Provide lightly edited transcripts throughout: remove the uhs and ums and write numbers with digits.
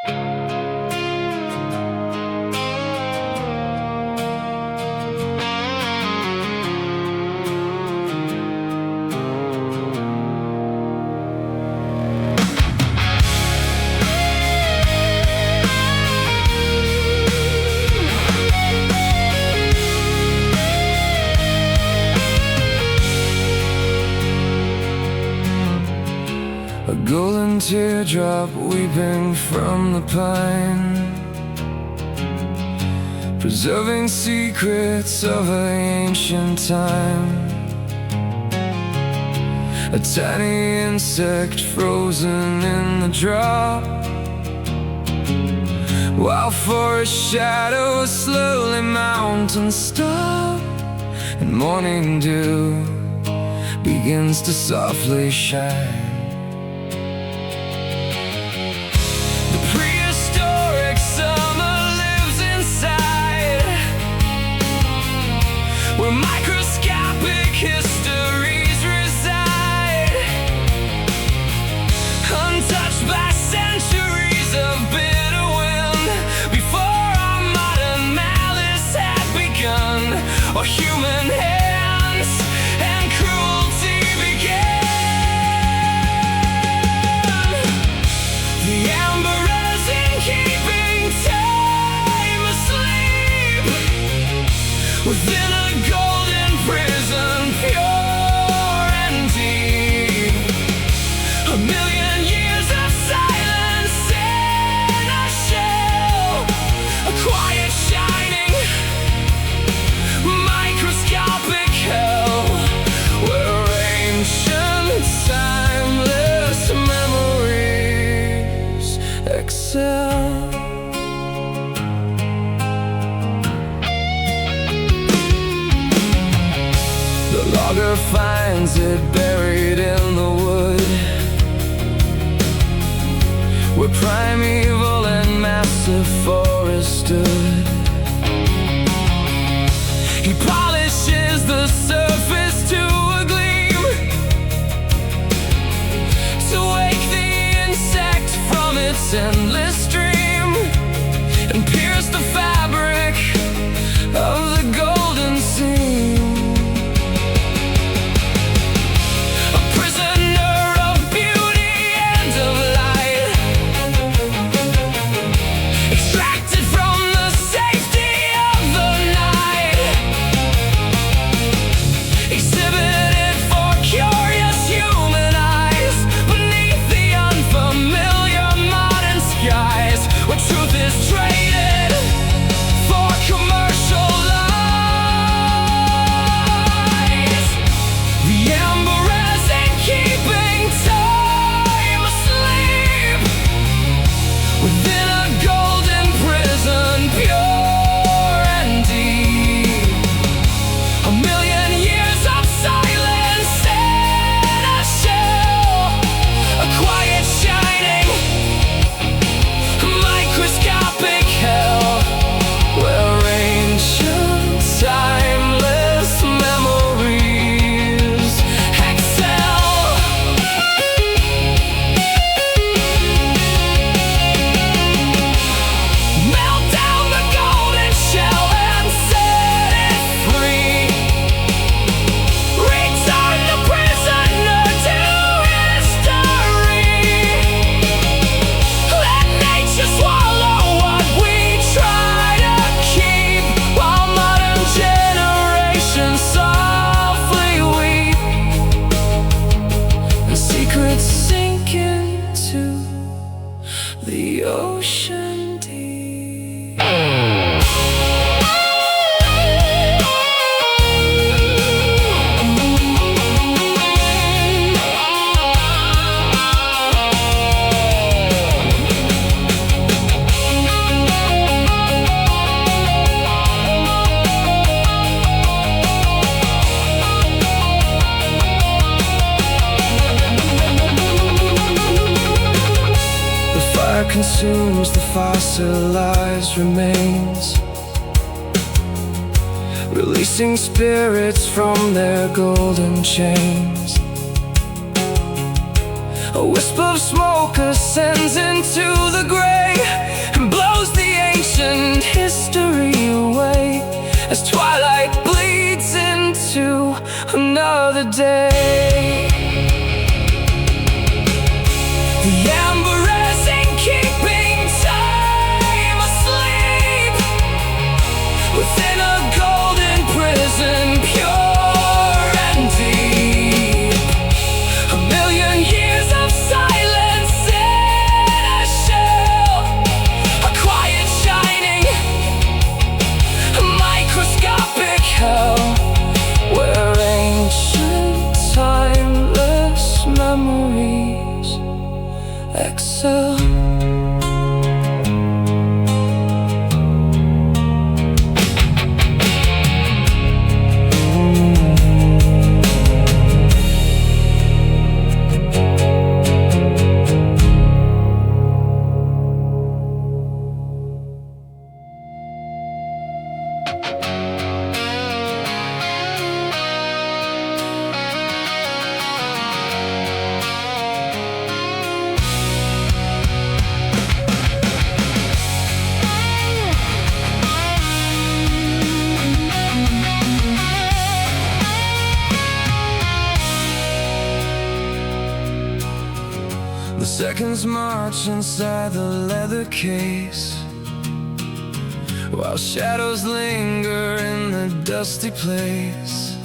A golden teardrop weeping from the pine, preserving secrets of an ancient time. A tiny insect frozen in the drop, while forest shadows slowly mount and stop, and morning dew begins to softly shine. Where microscopic histories reside, untouched by centuries of bitter wind, before our modern malice had begun, or human hands and cruelty began. The amber resin keeping time asleep within a golden prison, pure and deep. A million years of silence in a shell, a quiet shining microscopic hell, where ancient timeless memories excel. The logger finds it buried in the wood, where primeval and massive forest stood. He polishes the surface to a gleam, to wake the insect from its endless dream, and pierce the fabric of the golden seam. Consumes the fossilized remains, releasing spirits from their golden chains. A wisp of smoke ascends into the gray and blows the ancient history away as twilight bleeds into another day. The amber isn't keeping time asleep within a golden prison, pure and deep. A million years of silence in a shell, a quiet shining, a microscopic hell, where ancient timeless memories excel. The seconds march inside the leather case, while shadows linger in the dusty place.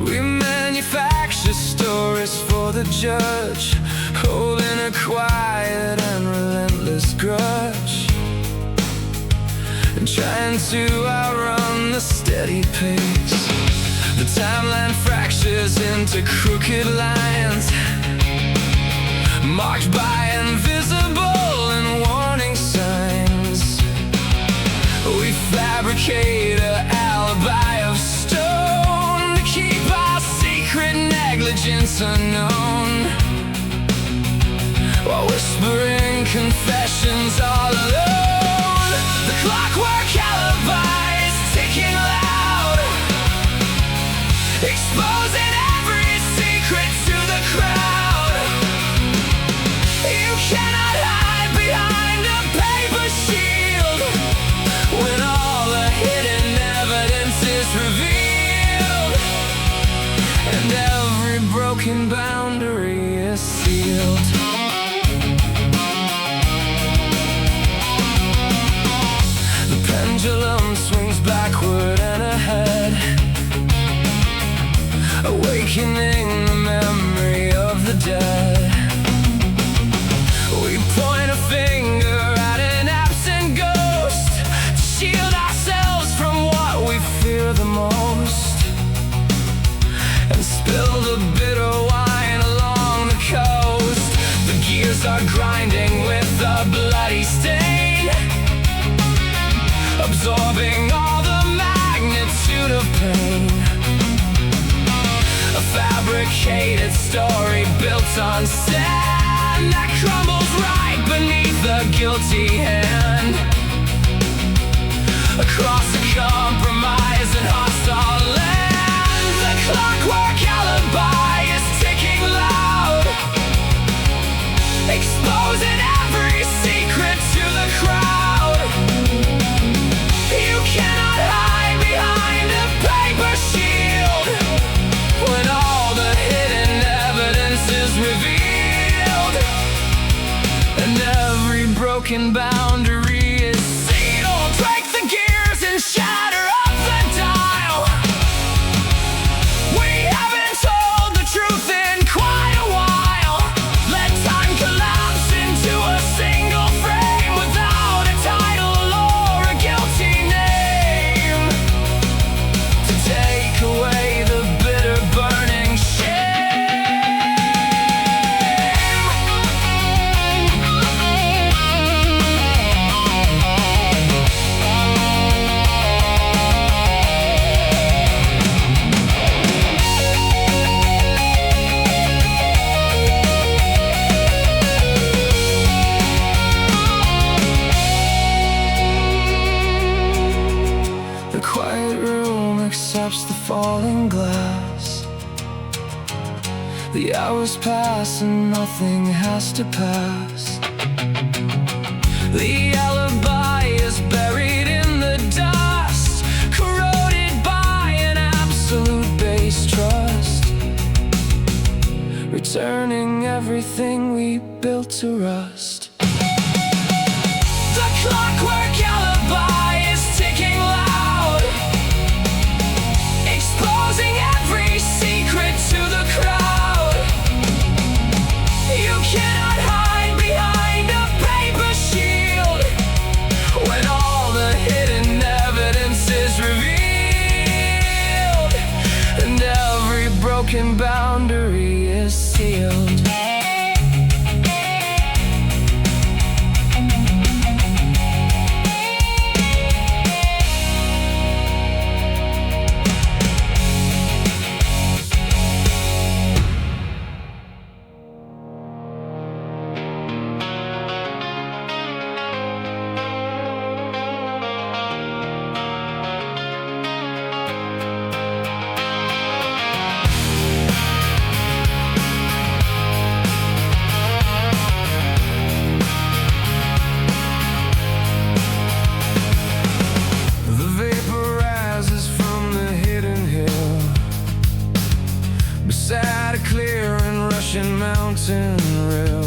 We manufacture stories for the judge, holding a quiet and relentless grudge, and trying to outrun the steady pace. The timeline fractures into crooked lines, marked by invisible and warning signs. We fabricate an alibi of stone to keep our secret negligence unknown, while whispering confessions all alone. The clockwork alibi is ticking loud, exposing every secret to the crowd. You cannot hide behind a paper shield when all the hidden evidence is revealed, and every broken boundary is sealed. The pendulum swings backward and ahead, awakening the memory of the dead. We point a finger at an absent ghost to shield ourselves from what we fear the most, and spill the bitter wine along the coast. The gears are grinding with a bloody stain, absorbing all the magnitude of pain. A fabricated story built on sand that crumbles right beneath the guilty hand. Across a compromise and hostile land, the clockwork alibi is ticking loud, exposing every secret to the crowd. You cannot hide behind a paper shield when all the hidden evidence is revealed, and every broken boundary is sealed. Break the gears and shatter up the dial. We haven't told the truth in quite a while. Let time collapse into a single frame without a title or a guilty name, to take away the bitter burning shame. The hours pass and nothing has to pass. The alibi is buried in the dust, corroded by an absolute base trust, returning everything we built to rust. The clockwork alibi is ticking loud, exposing every secret to the crowd. You cannot hide behind a paper shield when all the hidden evidence is revealed, and every broken boundary is sealed. Mountain rill,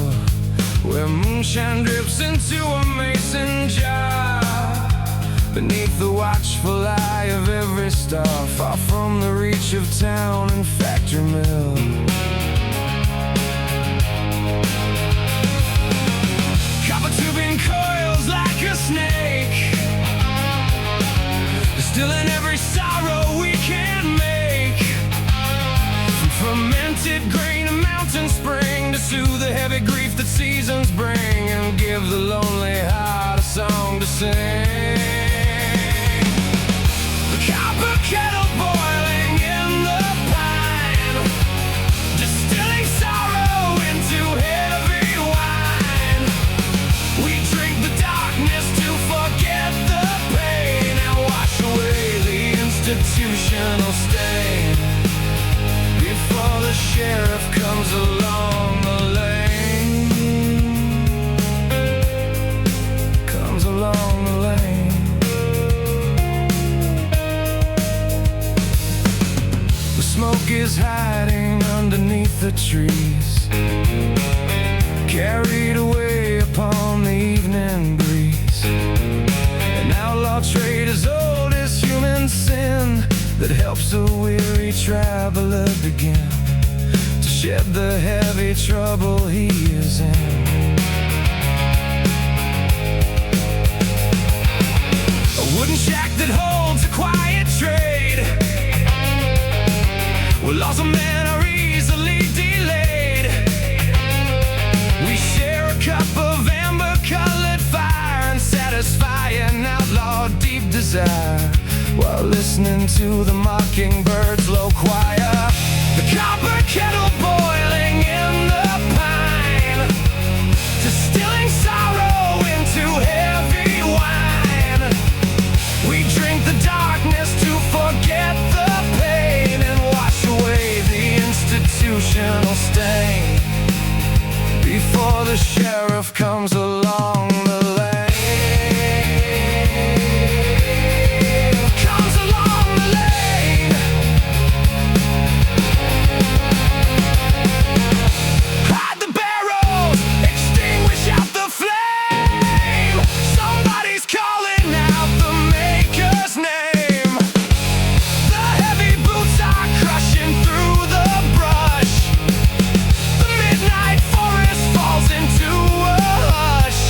where moonshine drips into a mason jar, beneath the watchful eye of every star, far from the reach of town and factory mill. Copper tubing coils like a snake, distilling every sorrow we can make, from fermented grain and mountain spring to soothe the heavy grief that seasons bring, and give the lonely heart a song to sing. The copper kettle boiling in the pine, distilling sorrow into heavy wine. We drink the darkness to forget the pain and wash away the institutional stain before the sheriff comes along the lane. Comes along the lane. The smoke is hiding underneath the trees, carried away upon the evening breeze. An outlaw trade as old as human sin, that helps a weary traveler begin to shed the heavy trouble he is in. A wooden shack that holds a quiet trade, where laws of men are easily delayed. We share a cup of amber-colored fire and satisfy an outlaw deep desire, while listening to the mockingbirds' low choir. The copper kettle boiling in the pine, distilling sorrow into heavy wine. We drink the darkness to forget the pain and wash away the institutional stain before the sheriff comes along the lane. Into a hush,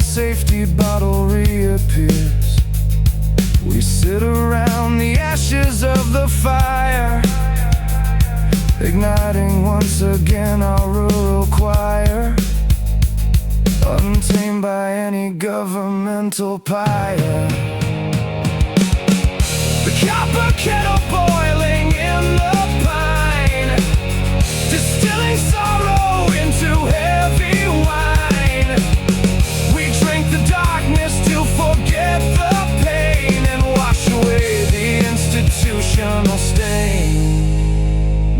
safety bottle reappears. We sit around the ashes of the fire, igniting once again our rural choir, untamed by any governmental pyre. The copper kettle boiling in the pine, distilling sorrow into heavy wine. We drink the darkness to forget the pain and wash away the institutional stain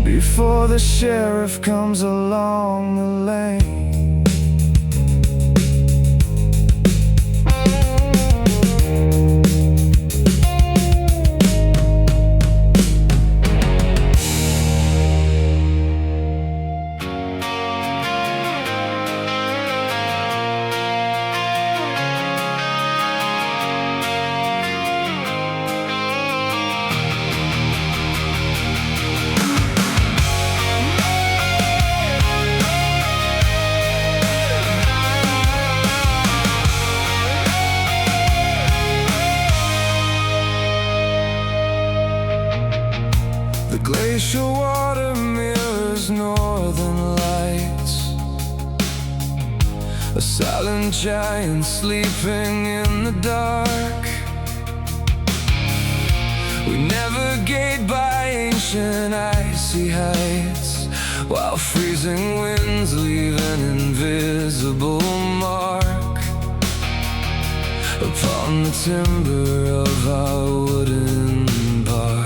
before the sheriff comes along the lane. The glacial water mirrors northern lights, a silent giant sleeping in the dark. We navigate by ancient icy heights, while freezing winds leave an invisible mark upon the timber of our wooden bark.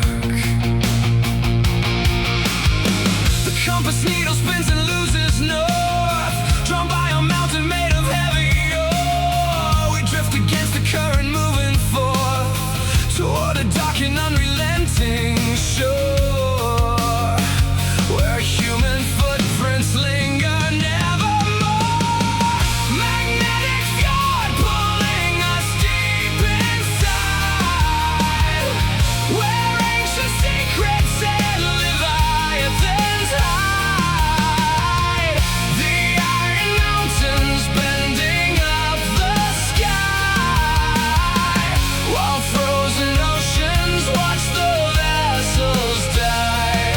The compass needle spins and loses north, drawn by a mountain made of heavy ore. We drift against the current, moving forth toward a dark and unrelenting shore, where human footprints linger nevermore. Magnetic fjord pulling us deep inside, where ancient secrets and leviathans hide. The iron mountains bending up the sky, while frozen oceans watch the vessels die,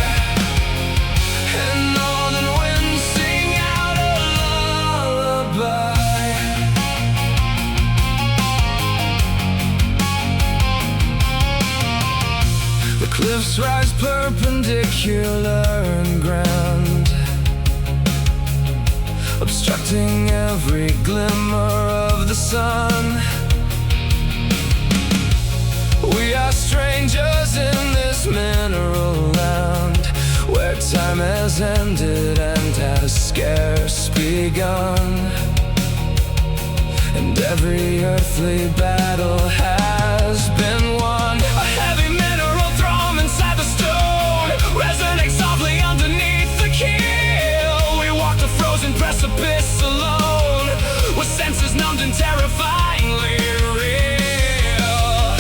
and northern winds sing out a lullaby. The cliffs rise perpendicular and grand, obstructing every glimmer of the sun. We are strangers in this mineral land, where time has ended and has scarce begun, and every earthly battle has been won. A heavy mineral thrum inside the stone resonates softly underneath the keel. We walk the frozen precipice alone, with senses numbed and terrifyingly real,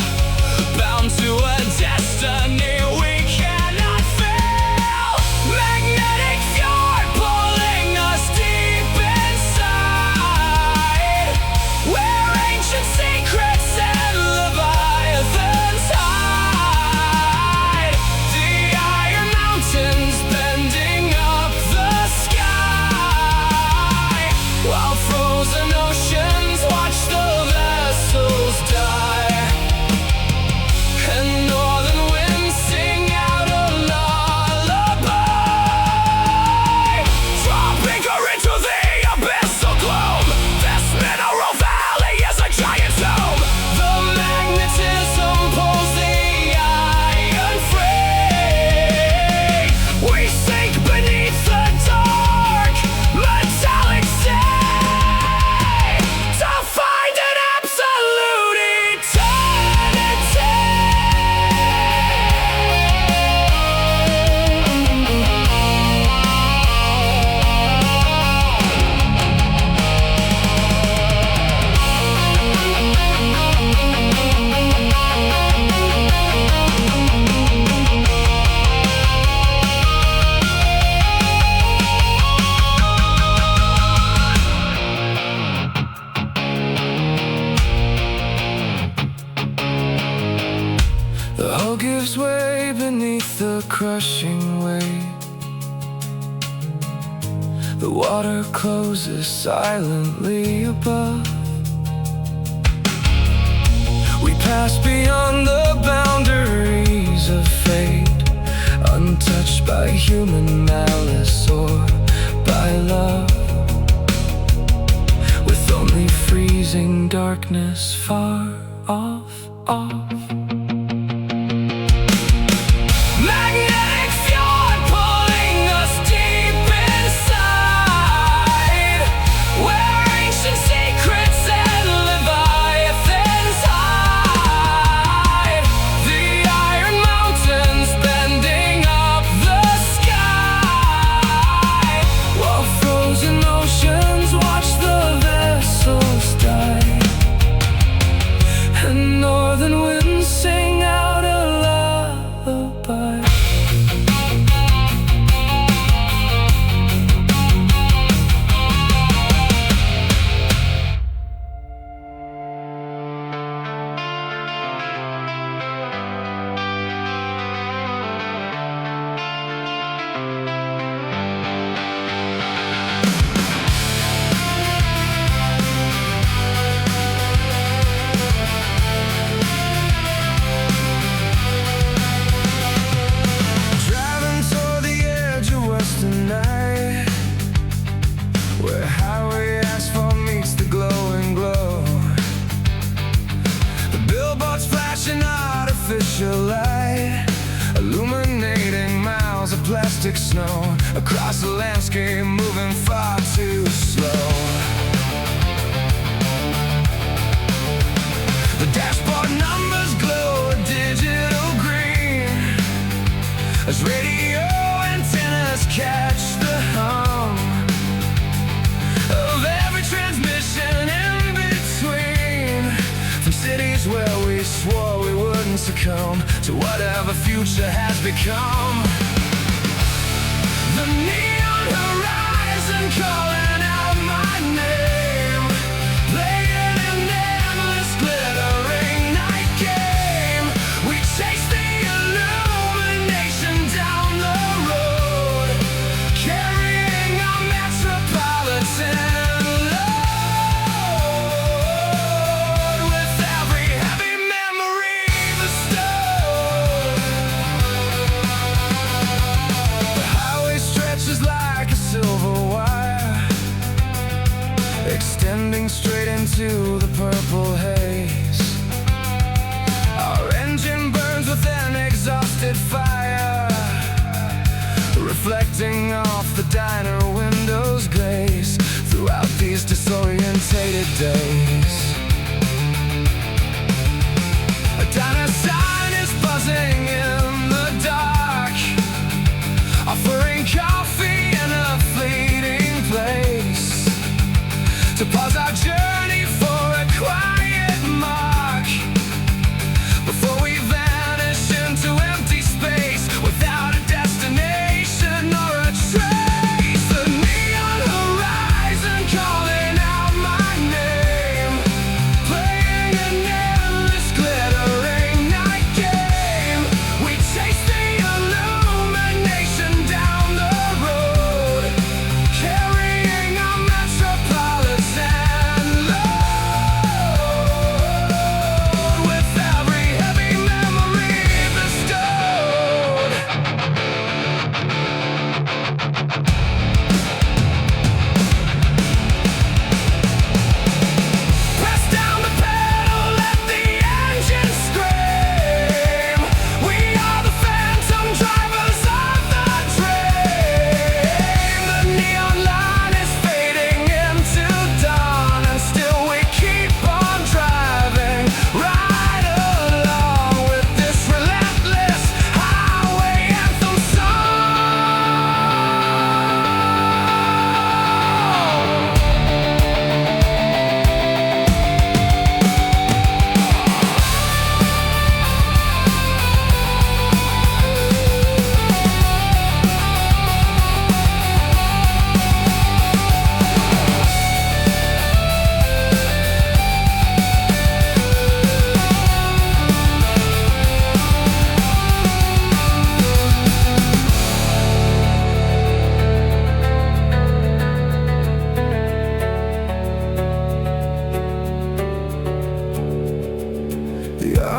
bound to a destiny we cannot fail. Magnetic fjord pulling us deep inside, where ancient secrets and leviathans gives way beneath the crushing weight. The water closes silently above. We pass beyond the boundaries of fate, untouched by human malice or by love, with only freezing darkness far off. Magnetic fjord pulling us deep inside, where ancient secrets and leviathans hide. The iron mountains bending up the sky, while frozen oceans watch the vessels die, and northern winds sing out a lullaby. Driving toward the edge of western night, where highway asphalt meets the glowing glow. The billboards flashing artificial light, illuminating miles of plastic snow across the landscape, moving far too slow. The dashboard numbers glow a digital green as radio antennas catch the hum of every transmission in between. From cities where we swore we wouldn't succumb to whatever future has become. The neon horizon calling out my name, playing an endless glittering night game. We chase the illumination down the road, carrying our metropolitan load, with every heavy memory bestowed. The highway stretches like a silver wire, extending straight into the purple haze. Our engine burns with an exhausted fire, reflecting off the diner windows' glaze throughout these disorientated days. A diner sign is buzzing in the dark, offering coffee in a fleeting place, to pause our journey for a quiet mark, before we vanish into empty space without a destination or a trace. The neon horizon calling out my name, playing an endless glittering night game.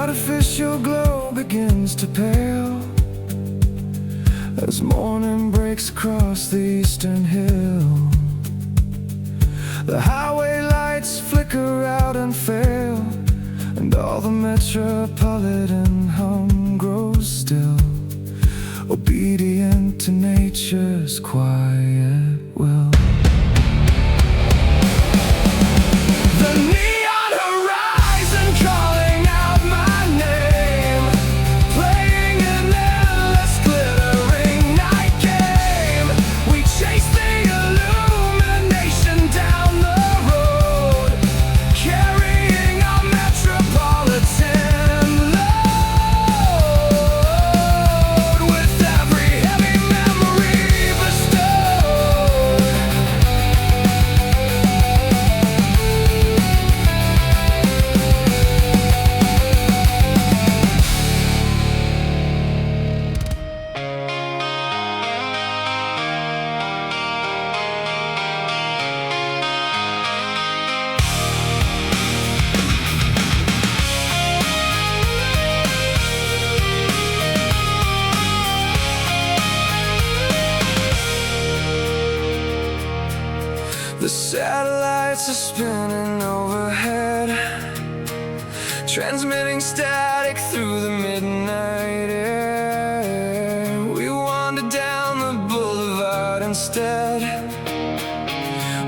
artificial glow begins to pale as morning breaks across the eastern hill. The highway lights flicker out and fail, and all the metropolitan hum grows still, obedient to nature's quiet will. The neon horizon calling out my name, playing an endless glittering night game. We chase the illumination down the road, carrying our metropolitan load, with every heavy memory bestowed. The satellites are spinning overhead, transmitting static through the midnight air. We wander down the boulevard instead,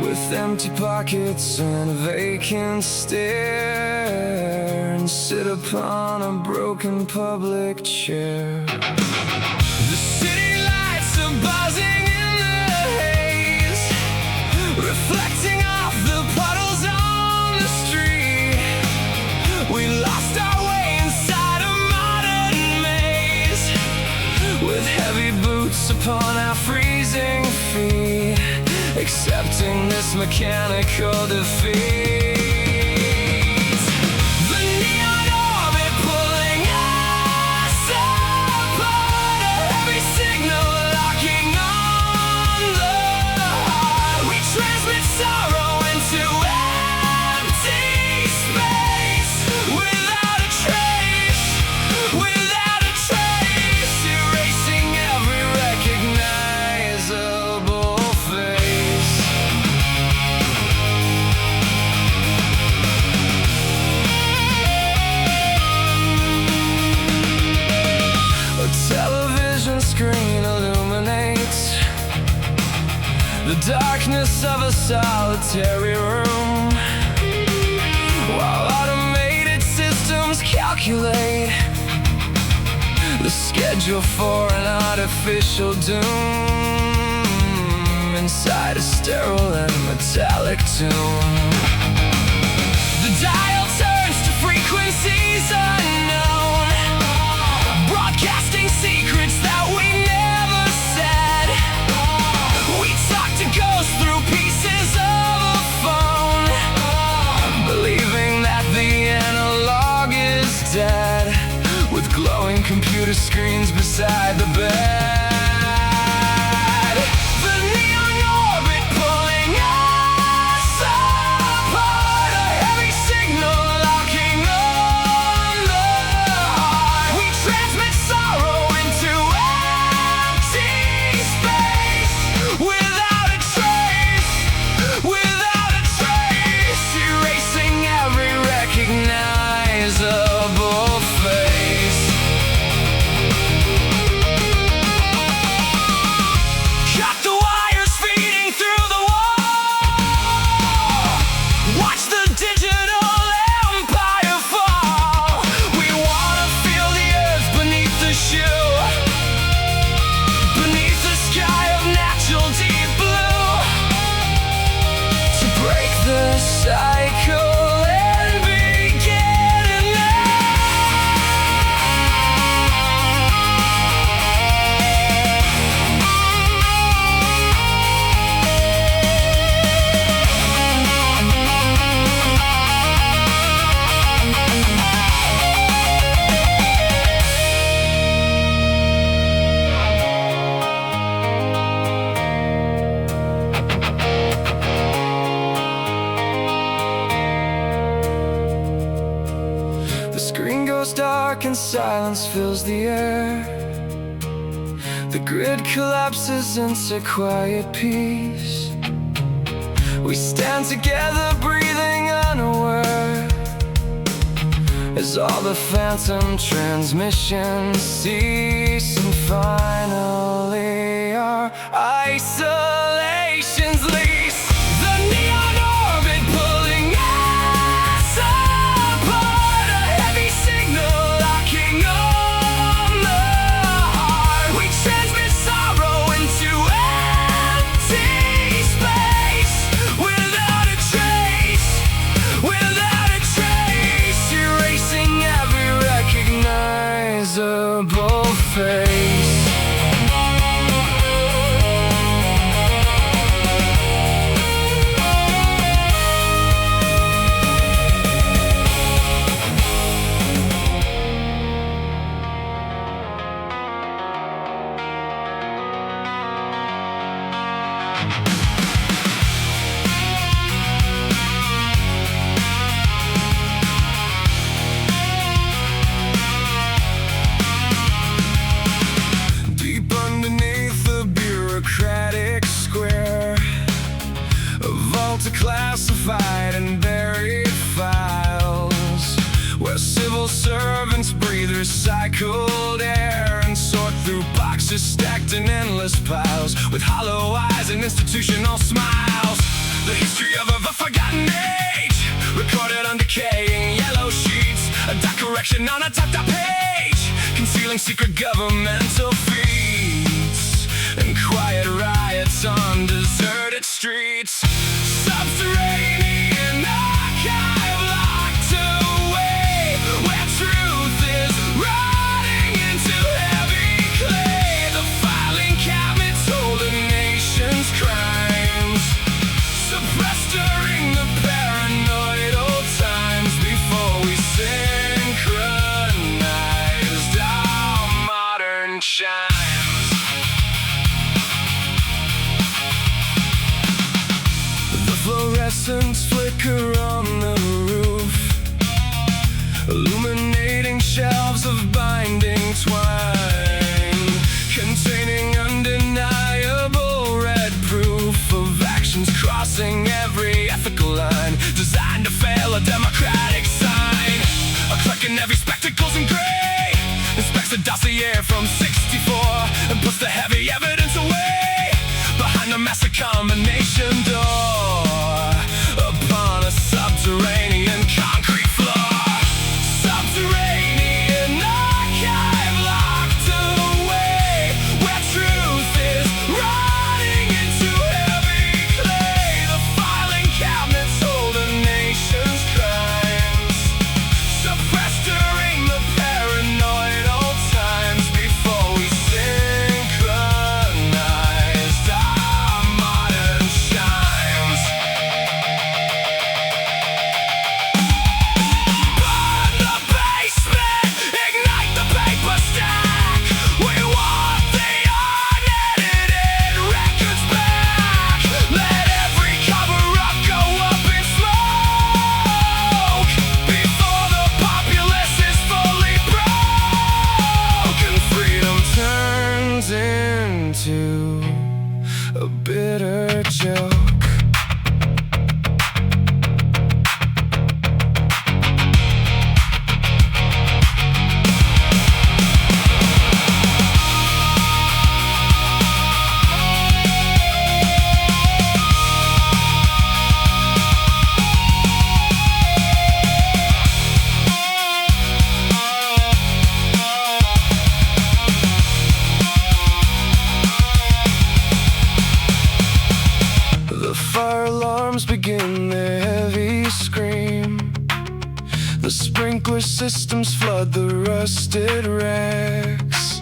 with empty pockets and a vacant stare, and sit upon a broken public chair. The city lights are buzzing in the haze, reflecting off the puddles on the street. We lost our way inside a modern maze, with heavy boots upon our freezing feet, accepting this mechanical defeat. The neon orbit pulling us apart, a heavy signal locking on the heart. We transmit sorrow into empty space, without a trace, erasing every recognizable face. A television screen illuminates the darkness of a solitary room, while automated systems calculate the schedule for an artificial doom, inside a sterile and metallic tune. The dial turns to frequencies unknown, broadcasting secrets that we never said. We talk to ghosts through pieces of a phone, believing that the analog is dead, with glowing computer screens beside the bed. The neon orbit pulling us apart, a heavy signal locking on the heart. We transmit sorrow into empty space, without a trace, erasing every recognizable face. dark and silence fills the air. The grid collapses into quiet peace. We stand together, breathing unaware, as all the phantom transmissions cease, and finally our isolations lease. The neon orbit pulling us apart, a heavy signal locking on the heart. We transmit sorrow into empty space, without a trace, without a trace, erasing every recognizable face. Classified and buried files, where civil servants breathe recycled air and sort through boxes stacked in endless piles, with hollow eyes and institutional smiles. The history of a forgotten age, recorded on decaying yellow sheets, a dark correction on a tucked up page, concealing secret governmental feats, and quiet riots on deserted streets. Subterranean archive locked away, where truth is rotting into heavy clay. The filing cabinets hold a nation's crimes, suppressed during the paranoid old times, before we synchronized our modern chimes. Fluorescents flicker on the roof, illuminating shelves of binding twine, containing undeniable red proof of actions crossing every ethical line, designed to fail a democratic sign. A clerk in heavy spectacles and gray inspects the dossier from '64 and puts the heavy evidence away behind the master combination door, upon a subterranean concrete floor. Subterranean archive locked away, where truth is rotting into heavy clay. The filing cabinets hold a nation's crimes, suppressed during the paranoid old times, before we synchronized our modern chimes. Burn the basement, ignite the paper stack. We want the unedited records back. Let every cover-up go up in smoke, before the populace is fully broken. Freedom turns into a bitter joke. The fire alarms begin their heavy scream. The sprinkler systems flood the rusted wrecks,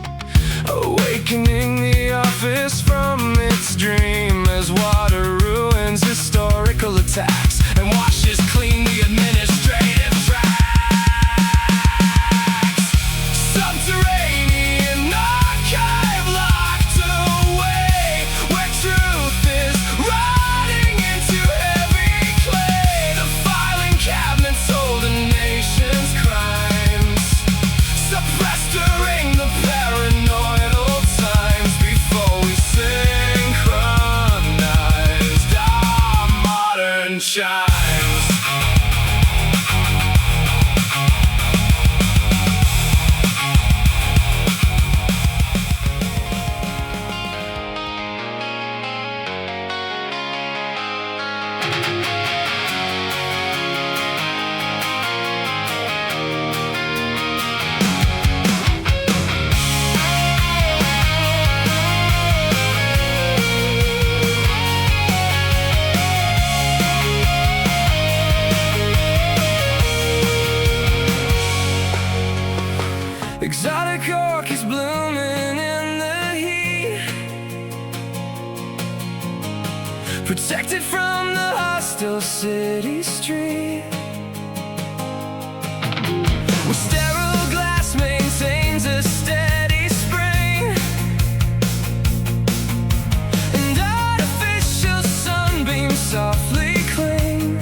awakening the office from its dream, as water ruins historical attacks and washes clean the administrative tracks. Subterranean archive locked away, where truth is rotting into heavy clay. The filing cabinets hold a nation's crimes, chimes. Exotic orchids blooming in the heat, protected from the hostile city street, where sterile glass maintains a steady spring, and artificial sunbeams softly cling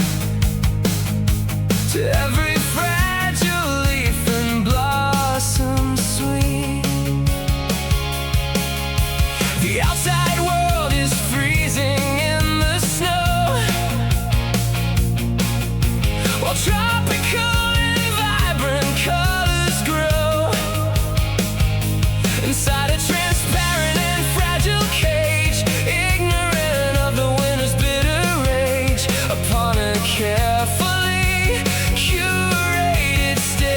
to every fragile leaf and blossom sweet. The outside world is freezing in the snow, while tropical and vibrant colors grow inside a transparent and fragile cage, ignorant of the winter's bitter rage, upon a carefully curated stage.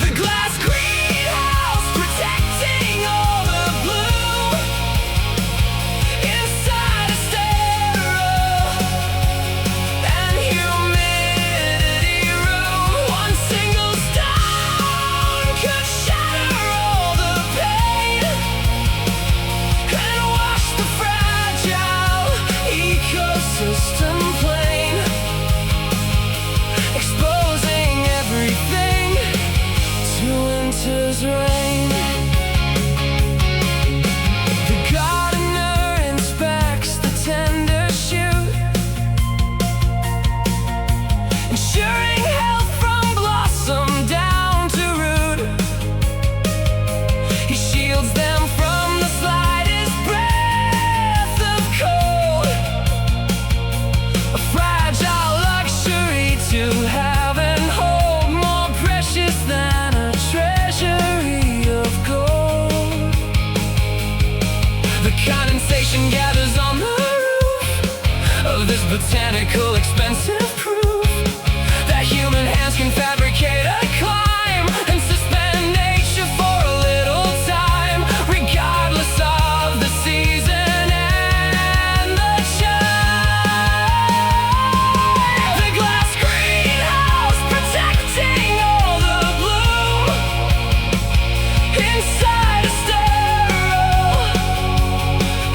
The glass greenhouse protecting all the blue inside a sterile and humidity room. One single stone could shatter all the pain and wash the fragile ecosystem plain, exposing everything to winter's rain. The gardener inspects the tender shoot, ensuring health from blossom down to root. He shields them from the slightest breath of cold, a fragile luxury to have and hold, more precious than a treasury of gold. The condensation gathers on the roof of this botanical expensive proof that human hands can fabricate a climb and suspend nature for a little time, regardless of the season and the chime. The glass greenhouse protecting all the bloom inside a sterile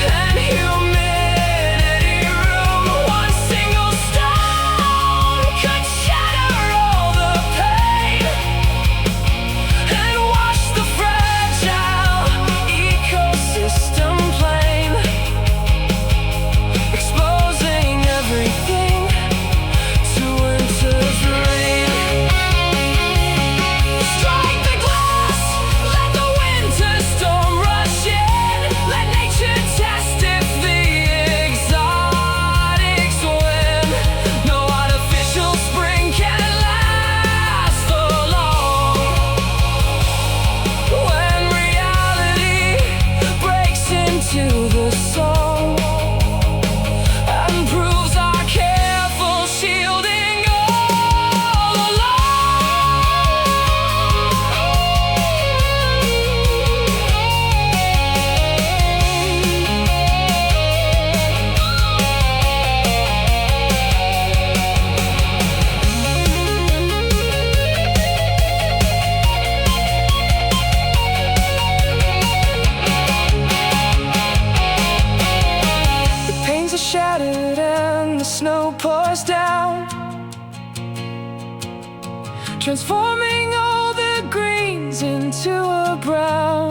and humidity room. One single stone could shatter all the pain and wash the fragile ecosystem plain, exposing everything to winter's rain. Strike the glass, let the winter storm rush in, let nature test if the exotics win. No artificial spring can last so long, when reality breaks into the song and proves our careful shielding all The panes are shattered and the snow pours down, transforming all the greens into a brown.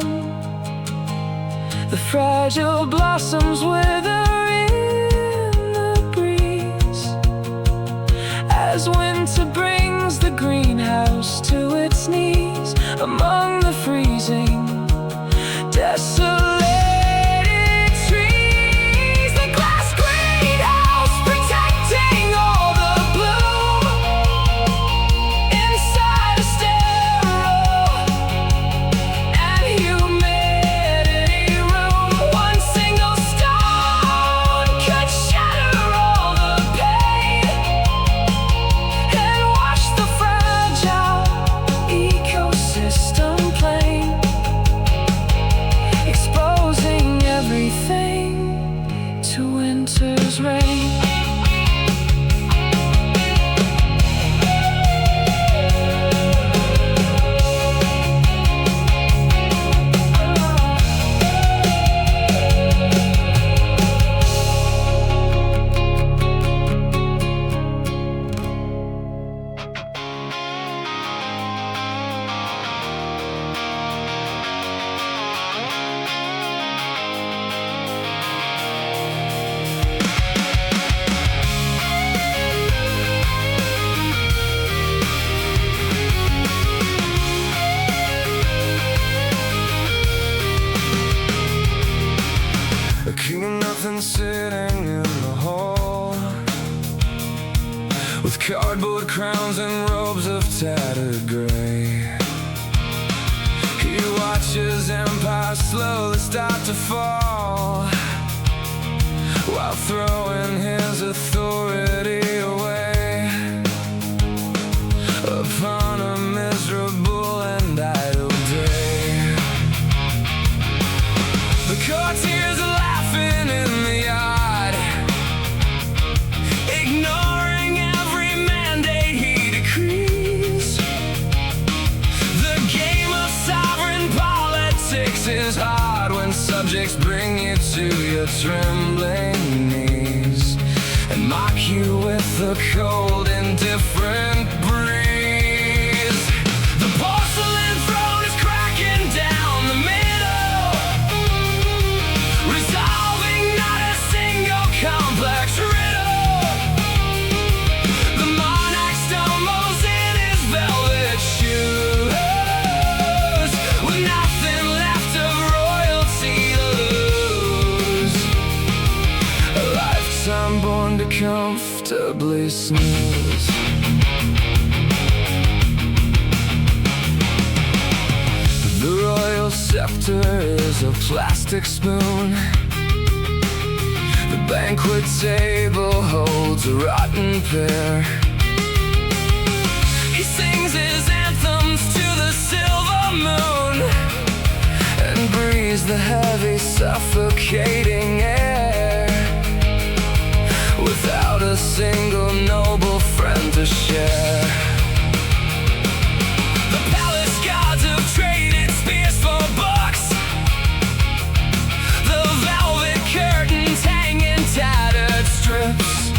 The fragile blossoms wither in the breeze as winter brings the greenhouse to its knees among the freezing, desolated trees. The glass greenhouse cardboard crowns and robes of tattered gray. He watches empires slowly start to fall, while throwing his authority away upon a miserable and idle day. The courtiers are laughing in the yard, ignoring every mandate he decrees. The game of sovereign politics is hard when subjects bring you to your trembling knees and mock you with a cold, indifferent breeze. The porcelain throne is cracking down the middle, resolving not a single complex riddle. The monarch stumbles in his velvet shoes, with nothing left of royalty to lose. A lifetime born to comfortably snooze. The royal scepter is a plastic spoon. The banquet table holds a rotten pear. He sings his anthems to the silver moon and breathes the heavy, suffocating air, without a single noble friend to share. The palace gods have traded spears for books. The velvet curtains hang in tattered strips.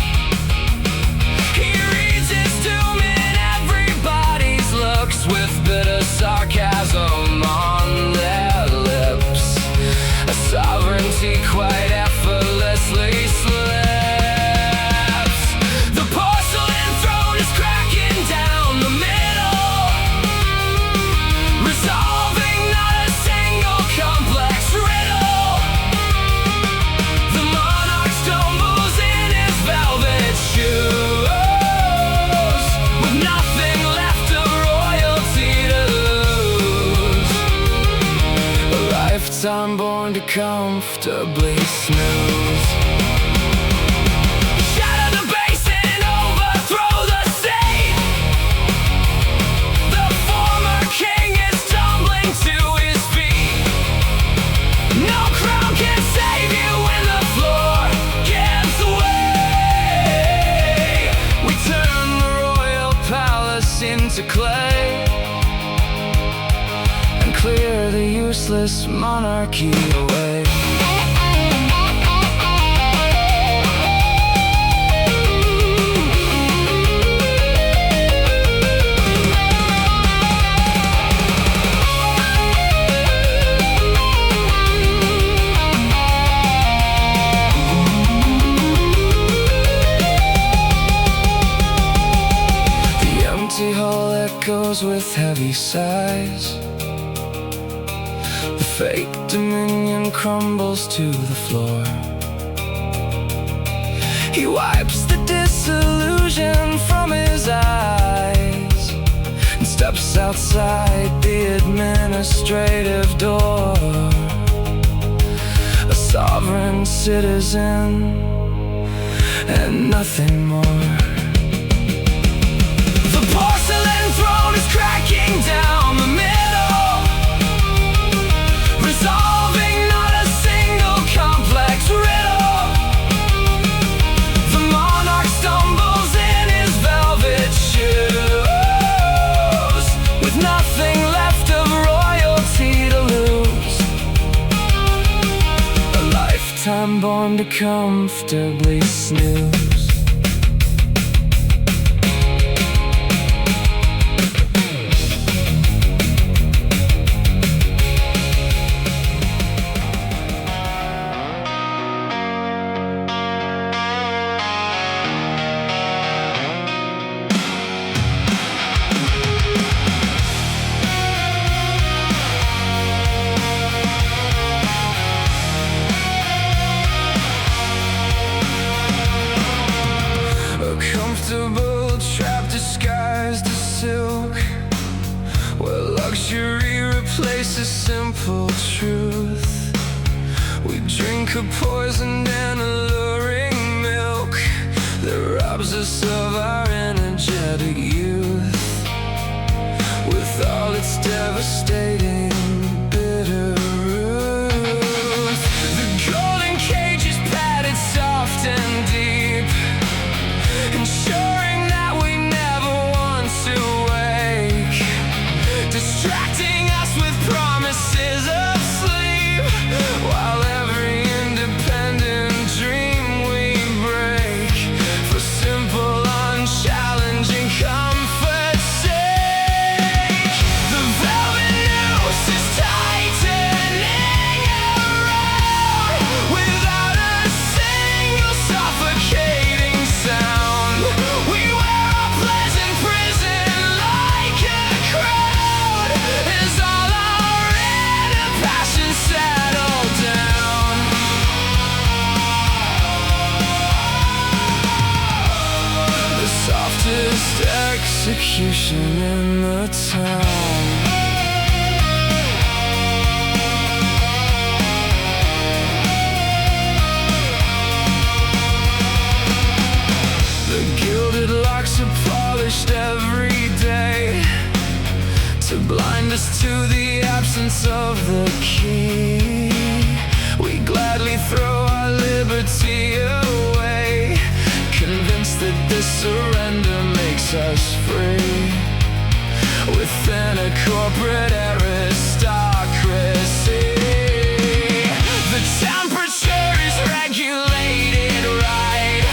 He reads his doom in everybody's looks, with bitter sarcasm on their lips. A sovereignty quite effortlessly slips. The porcelain throne is cracking down the middle, resolving not a single complex riddle. The monarch stumbles in his velvet shoes, with nothing left of royalty to lose. A lifetime born to comfortably snooze. Shatter the base and overthrow the state. The former king is tumbling to his feet. No crown can save you when the floor gives way. We turn the royal palace into clay and clear the useless monarchy away. The empty hall echoes with heavy sighs. The fake dominion crumbles to the floor. He wipes the disillusion from his eyes and steps outside the administrative door. A sovereign citizen and nothing more. The porcelain throne is cracking down the middle, resolving not a single complex riddle. The monarch stumbles in his velvet shoes, with nothing left of royalty to lose. A lifetime born to comfortably snooze. silk, where luxury replaces simple truth. We drink a poisoned and alluring milk that robs us of our energetic youth, with all its devastating bitter roots. The golden cage is padded soft and deep, ensuring that we never want to wake, distracting us with promises of sleep, while every independent dream we break for simple, unchallenging comfort's sake. The velvet noose is tightening around without a single suffocating sound. We wear a pleasant prison like a crowd as all our inner passions settle down. The softest execution in the town. The gilded locks are polished every day to blind us to the absence of the key. We gladly throw our liberty away, convinced that this surrender makes us free within a corporate aristocracy. The temperature is regulated right,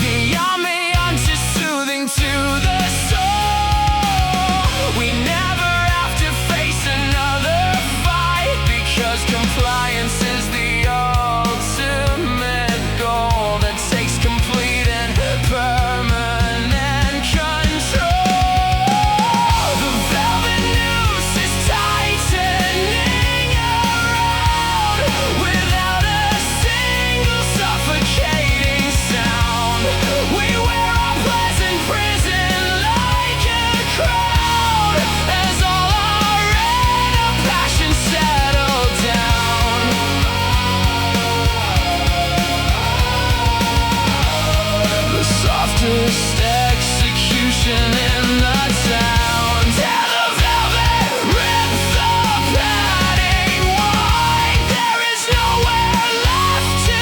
the ambiance is soothing to the soul. We never have to face another fight, because compliance is the ultimate goal that takes complete and permanent control. The velvet noose is tightening around without a single suffocating sound. We wear a pleasant prison like a crowd as all our inner passions settle down. The softest execution in the town. Tear the velvet, rip the padding wide. There is nowhere left to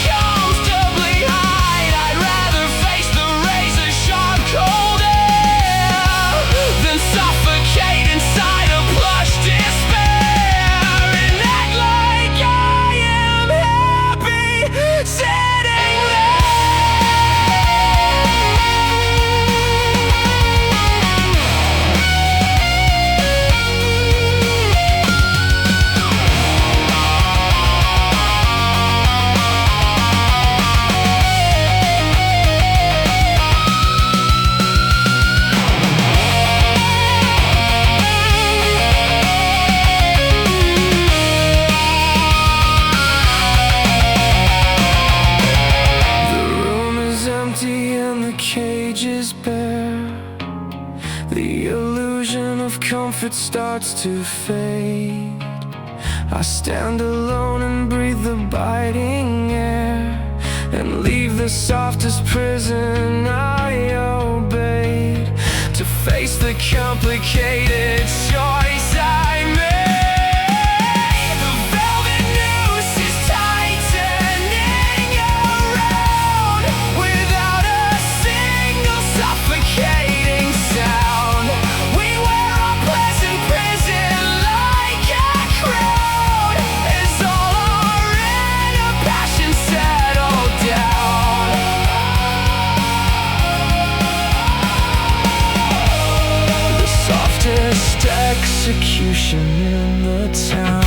comfortably hide. I'd rather face the razor sharp cold air than suffocate inside a plush despair and act like I am happy sitting there. The room is empty and the cage is bare. The illusion of comfort starts to fade. I stand alone and breathe the biting air, and leave the softest prison I obeyed to face the complicated choice I made. The velvet noose is tightening around without a single suffocating sound. We wear a pleasant prison like a crowd as all our inner passions settle down. The softest execution in the town.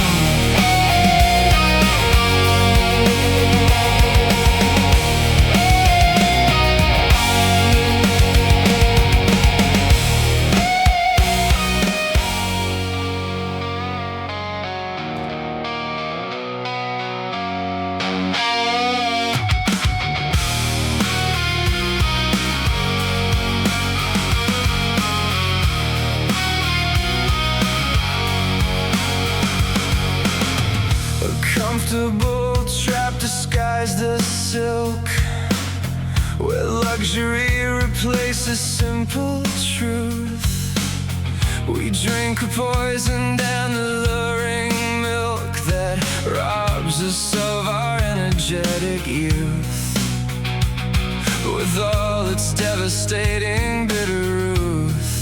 skies the silk, where luxury replaces simple truth. We drink a poisoned and alluring milk that robs us of our energetic youth, with all its devastating bitter ruth.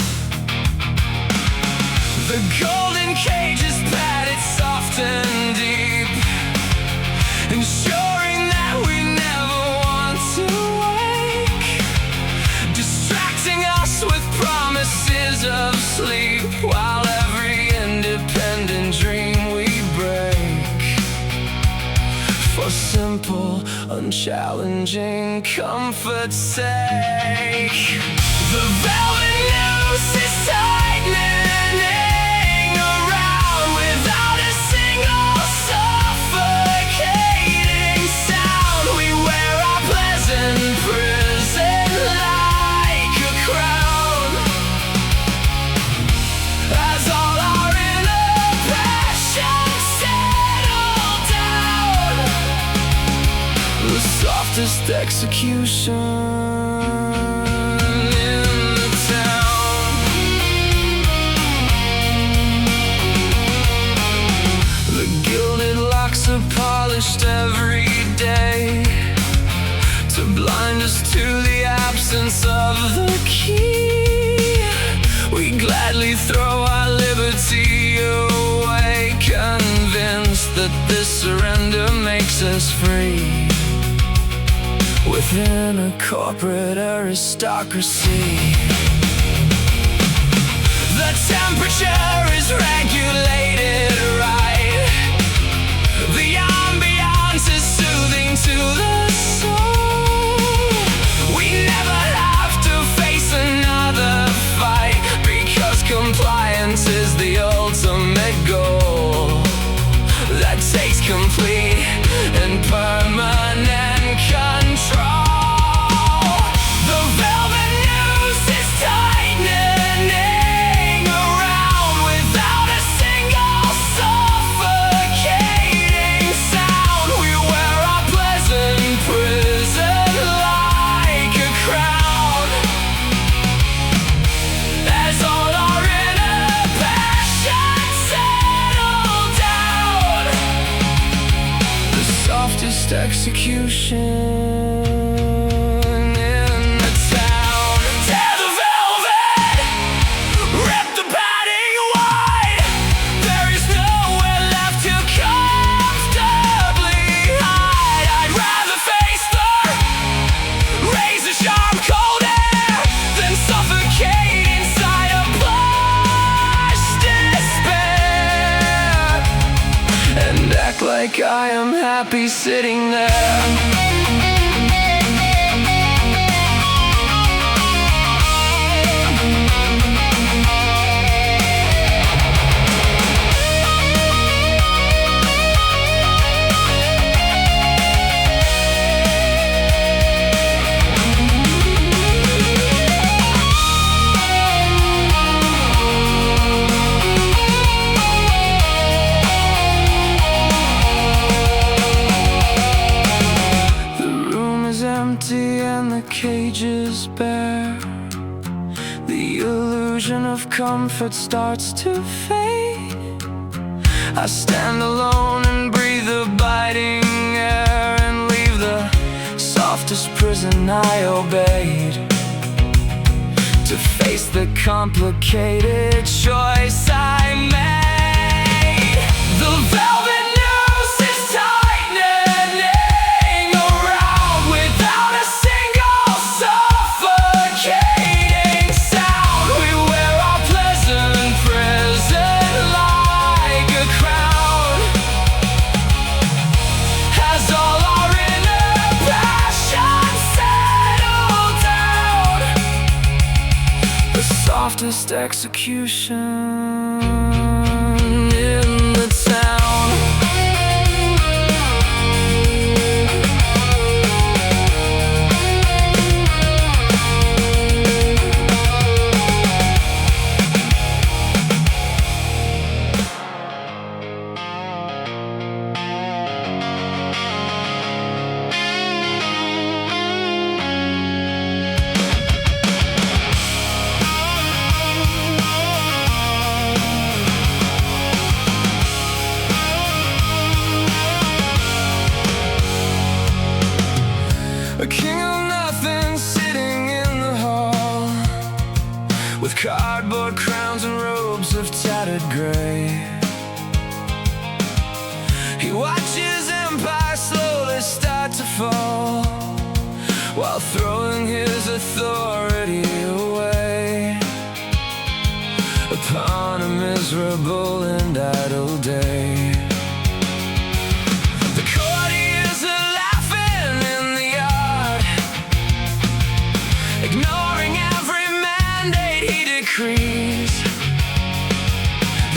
The golden cage is padded soft and deep, ensuring that we never want to wake, distracting us with promises of sleep, while every independent dream we break, for simple, unchallenging comfort's sake. The velvet noose is tightening around without a single suffocating sound. We wear our pleasant prison like a crown, as all our inner passions settle down. The softest execution in the town. The gilded locks are polished every day to blind us to the absence of the key. We gladly throw our liberty away, convinced that this surrender makes us free within a corporate aristocracy. The temperature is regulated right, the ambiance is soothing to the soul. We never have to face another fight, because compliance is the ultimate goal that takes complete and permanent control. The velvet noose is tightening around without a single suffocating sound. We wear our pleasant prison like a crown, as all our inner passions settle down. The softest execution in the town. Tear the velvet, rip the padding wide. There is nowhere left to comfortably hide. I'd rather face the razor-sharp cold air than suffocate inside a plush despair, and act like I am happy sitting there. Empty and the cage is bare. The illusion of comfort starts to fade. I stand alone and breathe the biting air, and leave the softest prison I obeyed, to face the complicated choice I made. The velvet noose is tightening around without a single suffocating sound. We wear our pleasant prison like a crown, as all our inner passions settle down. The softest execution in the town. with cardboard crowns and robes of tattered gray. He watches empires slowly start to fall, while throwing his authority away upon a miserable and idle day. The courtiers are laughing in the yard, ignoring every mandate he decrees.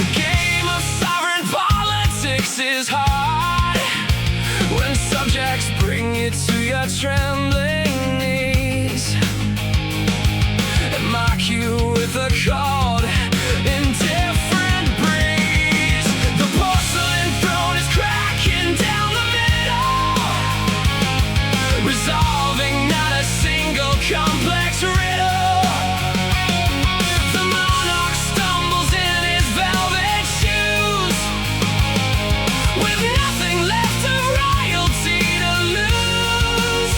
The game of sovereign politics is hard when subjects bring you to your trembling knees and mock you with a cold, indifferent breeze. The porcelain throne is cracking down the middle, resolving not a single complex riddle. The monarch stumbles in his velvet shoes, with nothing left of royalty to lose.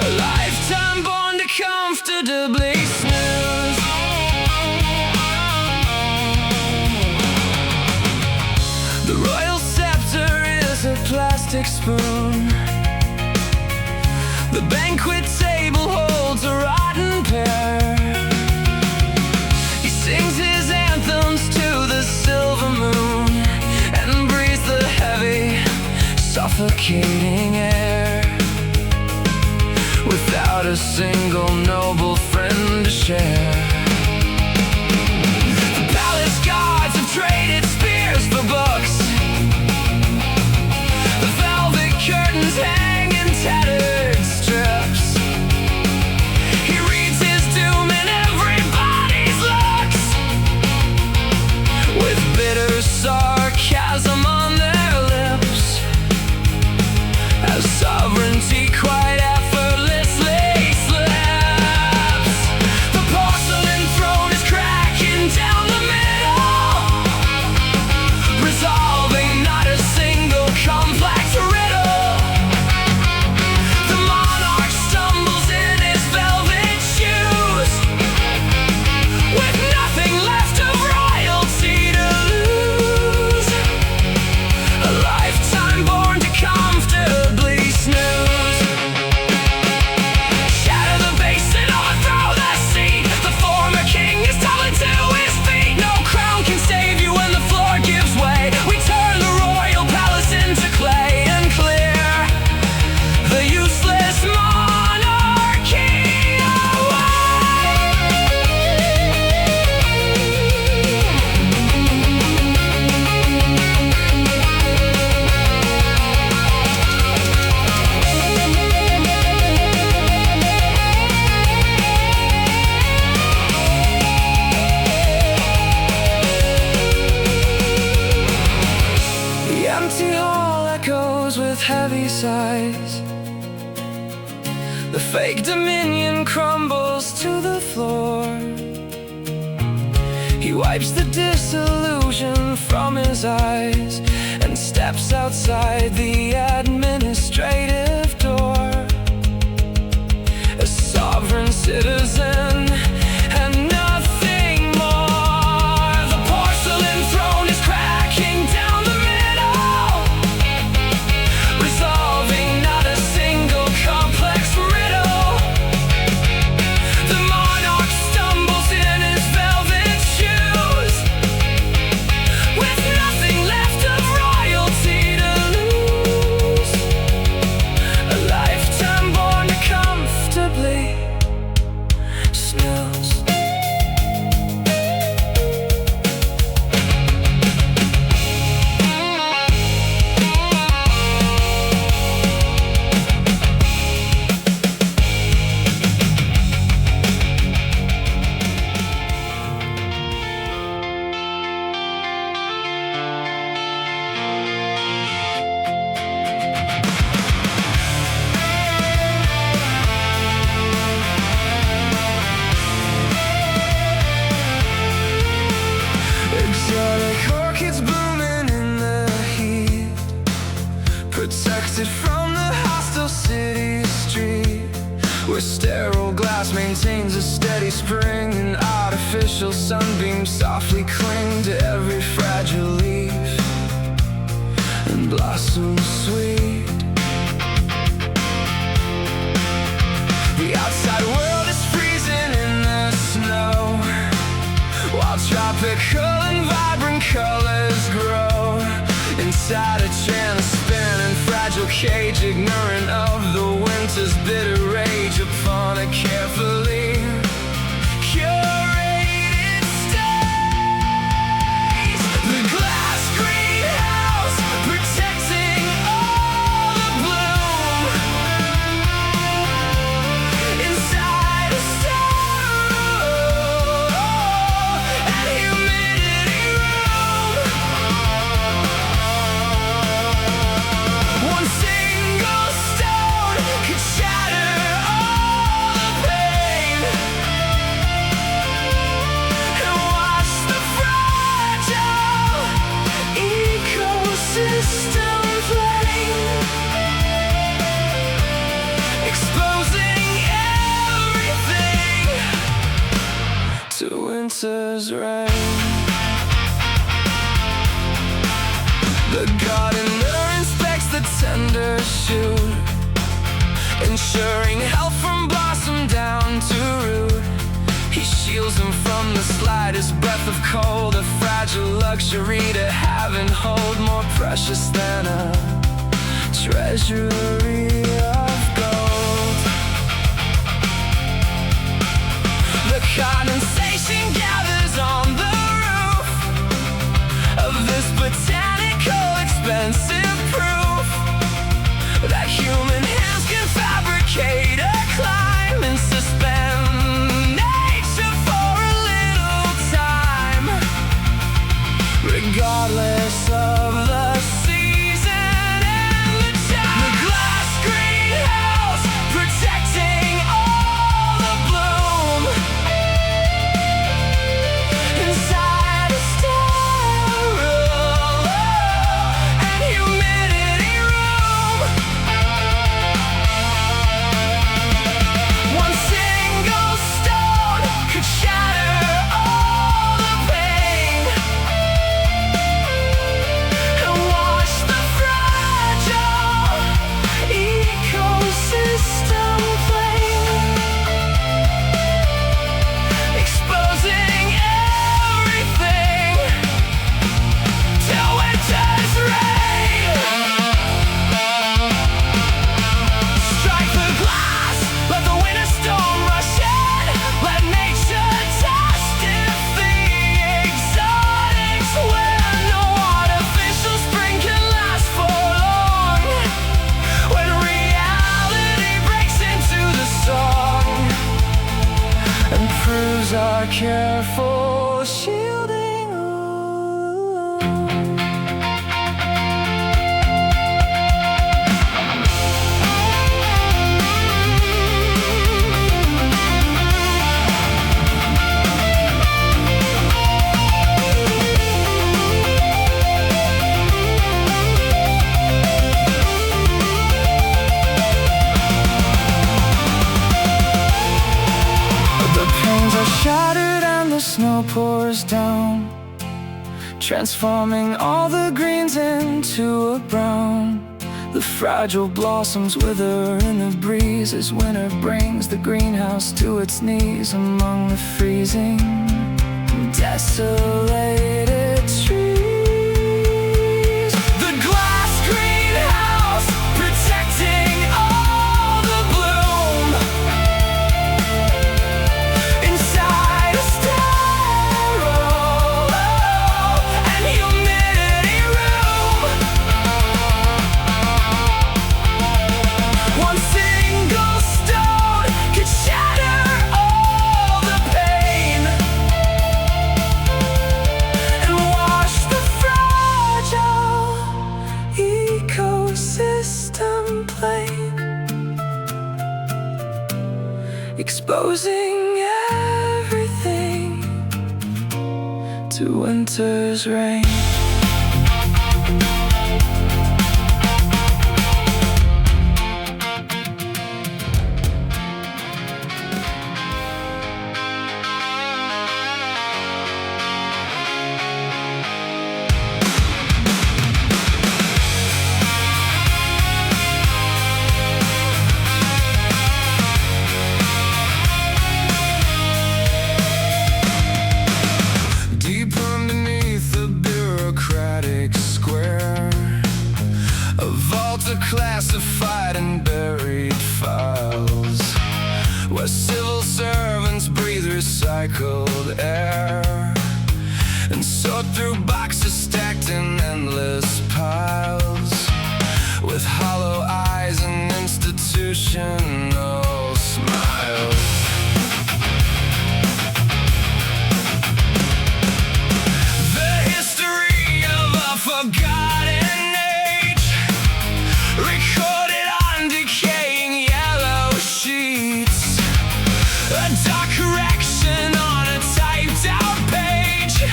A lifetime born to comfortably snooze. The royal scepter is a plastic spoon. The banquet table holds a rotten pear. He sings his anthems to the silver moon and breathes the heavy, suffocating air, without a single noble friend to share. The palace guards have traded spears for books. The velvet curtains hang in tattered strips. He reads his doom in everybody's looks, with bitter sarcasm on their lips, as sovereignty quite effortlessly slips. The porcelain throne is cracking down the middle, resolving not a single complex riddle. The monarch stumbles in his velvet shoes, with nothing left of royalty to lose. A lifetime born to comfortably snooze. Shatter the base and overthrow the seat. The former king is tumbling to his feet. No crown can save you when the floor gives way. We turn the royal palace into clay and clear the useless monarchy The empty hall echoes with heavy sighs. The fake dominion crumbles to the floor. He wipes the disillusion from his eyes and steps outside the administrative door. A sovereign citizen and nothing more. The porcelain throne is cracking down the middle, resolving not a single complex riddle. The monarch stumbles in his velvet shoes, with nothing left of royalty to lose. A lifetime born to comfortably snooze. Exotic orchids blooming in the heat, protected from the hostile city street, where sterile glass maintains a steady steady spring. An artificial sunbeam softly cling to every fragile leaf and blossom sweet. The outside world is freezing in the snow, while tropical and vibrant colors grow inside a channel spinning fragile cage, ignorant of the winter's bitter rage upon a carefully curated stage. The glass greenhouse protecting all the bloom inside a sterile and humidity room. One single stone could shatter all the pain and wash the fragile ecosystem plain, exposing everything to winter's rain. The gardener inspects the tender shoot, ensuring health from blossom down to root. He shields them from the slightest breath of cold, a fragile luxury to have and hold, more precious than a treasury of gold. The condensation gathers on the roof of this botanical expensive proof that human hands can fabricate a climb and suspend nature for a little time, regardless of the season and the time. The glass greenhouse protecting all the bloom inside a sterile and humidity room. One single stone could shatter all the pain and wash the fragile ecosystem plain, exposing everything till winter's rain. Strike the glass, let the winter storm rush in, let nature test if the exotics win. No artificial spring can last for long, when reality breaks into the song and proves our careful shielding all along. The panes are shattered and the snow pours down, transforming all the greens into a brown. The fragile blossoms wither in the breeze as winter brings the greenhouse to its knees among the freezing, desolated trees. The glass greenhouse protecting all the bloom inside a sterile and humidity room. One single stone could shatter all the pain and wash the fragile ecosystem plain, exposing everything to winter's rain. recycled air, and sort through boxes stacked in endless piles, with hollow eyes and institutional smiles. The history of a forgotten age, recorded on decaying yellow sheets, a dark correction on a typed out page,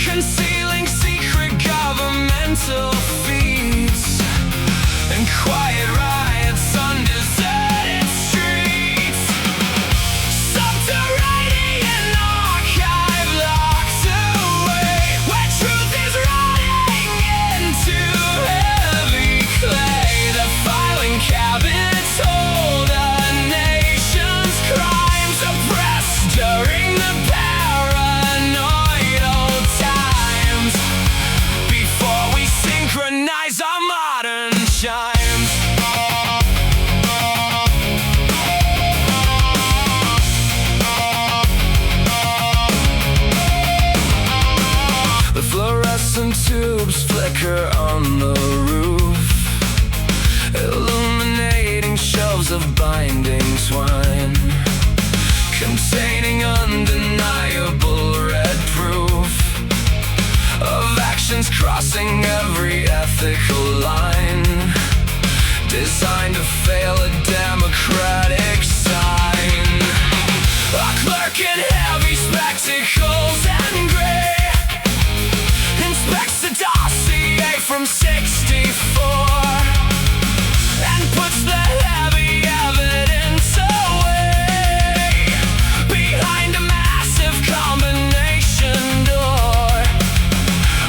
concealing secret governmental feats, and quiet riots on deserted streets. Subterranean archive locked away, where truth is rotting into heavy clay. The filing cabinets hold a nation's crimes, oppressed during the paranoid old times, before we synchronize our modern chimes. The fluorescent tubes flicker on the roof, illuminating shelves of binding twine, containing undeniable red proof of actions crossing every ethical line, designed to fail a democratic sign. A clerk in heavy spectacles and gray inspects the dossier from '64 and puts the heavy evidence away behind a massive combination door,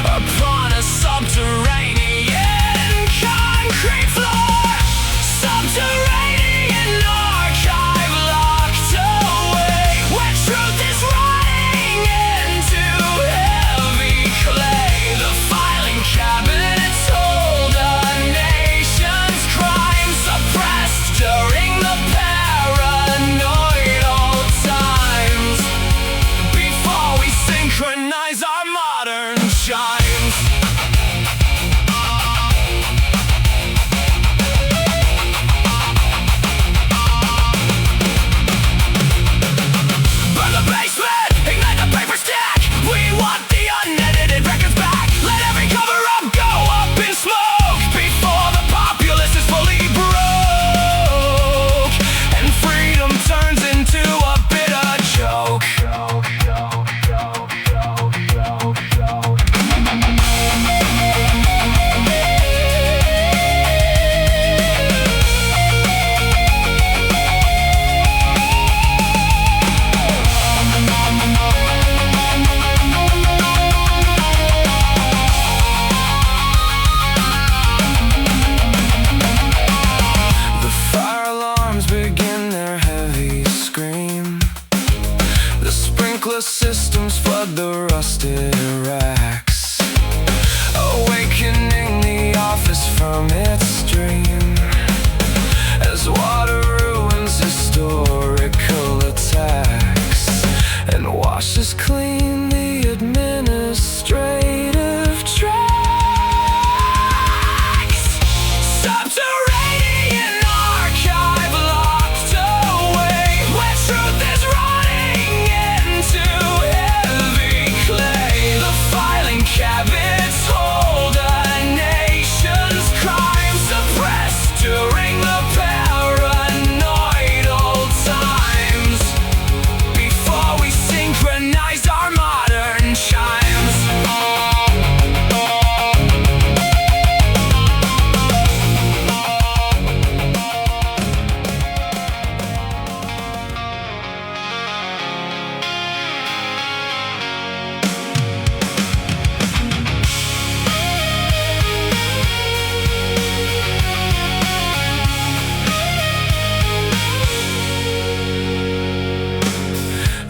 upon a subterranean concrete floor. Subterranean archive locked away, where truth is rotting into heavy clay. The filing cabinets hold a nation's crimes, suppressed during the paranoid old times, before we synchronize our modern chimes. Burn the basement, ignite the paper stack. We want the unedited records back. Let every cover up go up in smoke before the populace is fully broke, and freedom turns into a bitter joke. The fire alarms begin their heavy scream. The sprinkler systems flood the rusted racks, awakening the office from its dream, as water ruins historical attacks and washes clean the administrative tracks. Subterranean archive locked away, where truth is rotting into heavy clay. The filing cabinets hold a nation's crimes, suppressed during the paranoid old times, before we synchronize our modern chimes.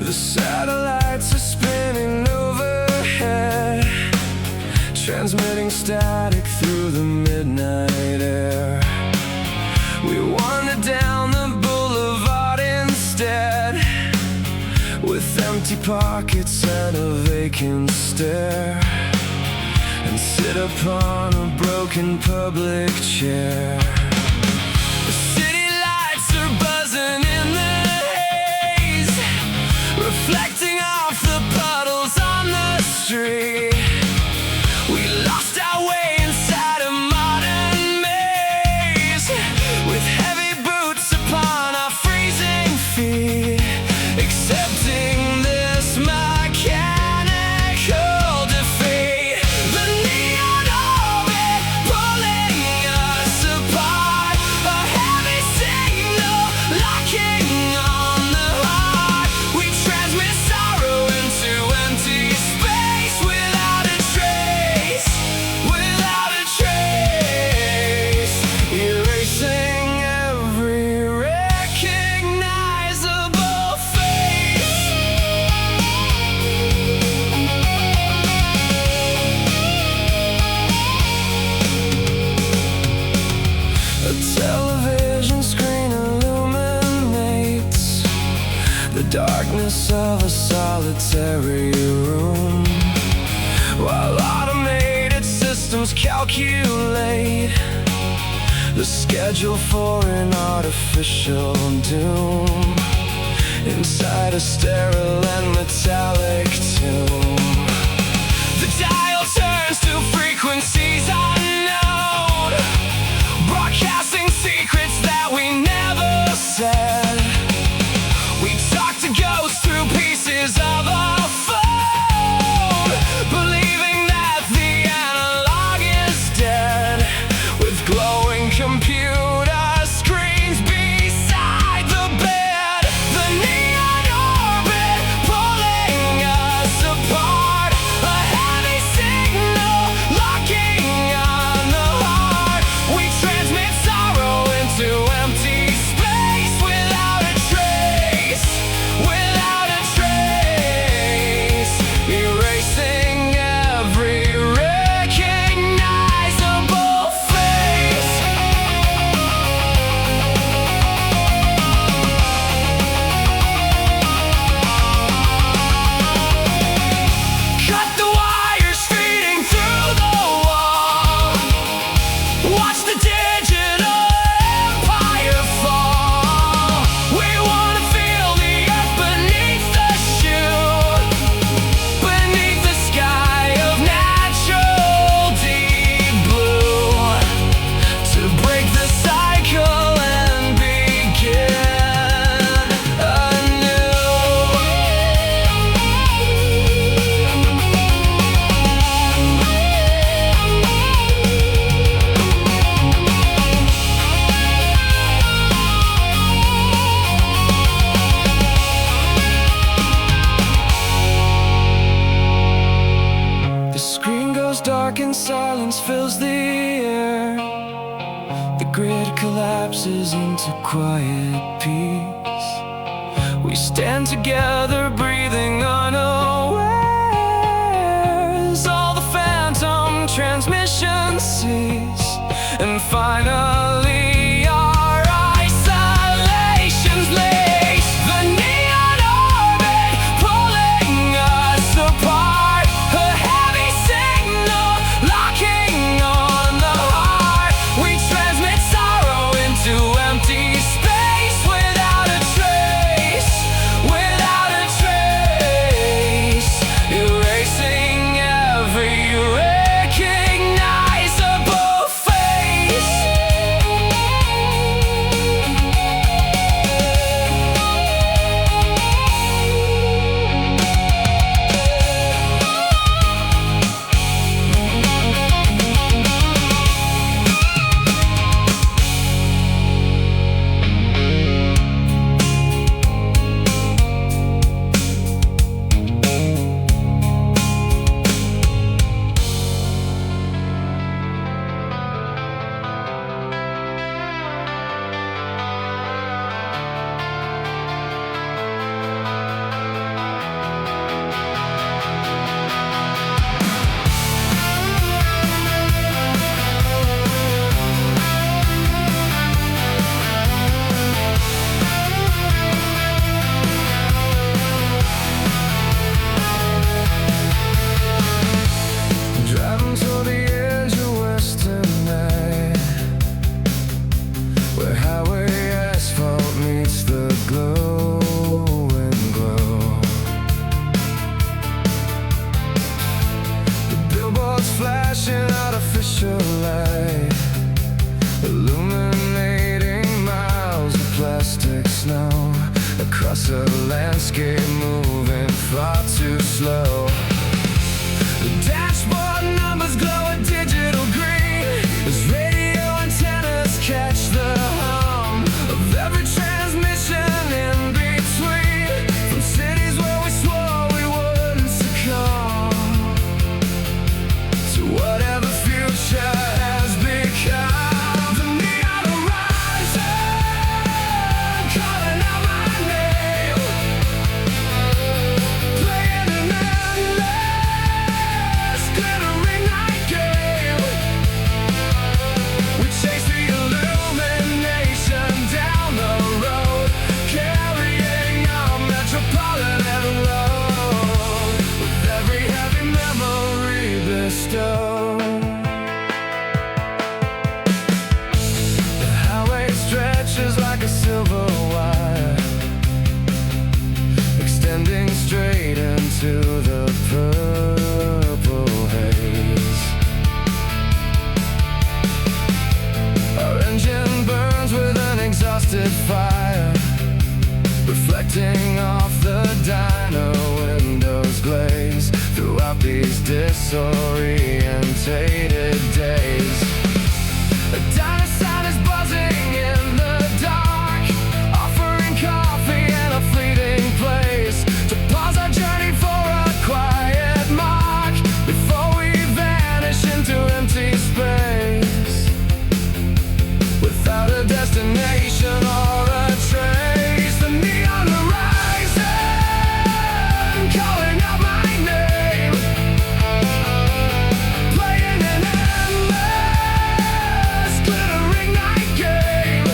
The satellites are spinning overhead, transmitting static through the midnight air. We wander down the boulevard instead, with them empty pockets and a vacant stare, and sit upon a broken public chair. The city lights are buzzing in the haze, reflecting off the puddles on the street. We lost our way inside a modern maze, with heavy boots upon our freezing feet, accepting this mechanical defeat. The neon orbit pulling us apart, a heavy signal locking on the heart. We transmit sorrow into empty space without a trace, without a trace, erasing every recognizable face. A television screen illuminates the darkness of a solitary room, while automated systems calculate the schedule for an artificial doom inside a sterile and metallic tomb. The dial turns to frequencies unknown, broadcasting secrets that we never said. We talk to ghosts through pieces of our phone, believing that the analog is dead, with glowing computer screens beside the bed. The neon orbit pulling us apart, a heavy signal locking on the heart. We transmit sorrow into empty space without a trace, without a trace, erasing every recognizable face. Cut the wires feeding through the wall, watch the digital empire fall. We wanna feel the earth beneath the shoe, beneath the sky of natural deep blue, to break the cycle and begin anew. The screen goes dark and silence fills the air. The grid collapses into quiet peace. We stand together, breathing unawares. All the phantom transmissions cease, and finally our isolation's lace. The neon orbit pulling us apart, a heavy signal locking on the heart. We transmit sorrow into empty space without a trace, without a trace. landscape moving far too slow. The dashboard numbers glow a digital green as radio antennas catch the hum of every transmission in between. From cities where we swore we wouldn't succumb to whatever future has become. The neon horizon calling out my name, playing an endless glittering night game. We chase the illumination down the road, carrying our metropolitan load with every heavy memory bestowed. The highway stretches like a silver wire, extending straight into the purple haze. Our engine burns with an exhausted fire, reflecting off the diner windows glaze throughout these disorientated days. A diner sign is buzzing in the dark, offering coffee and a fleeting place to pause our journey for a quiet mark before we vanish into empty space without a destination or a trace. The neon horizon calling out my name, playing an endless glittering night game.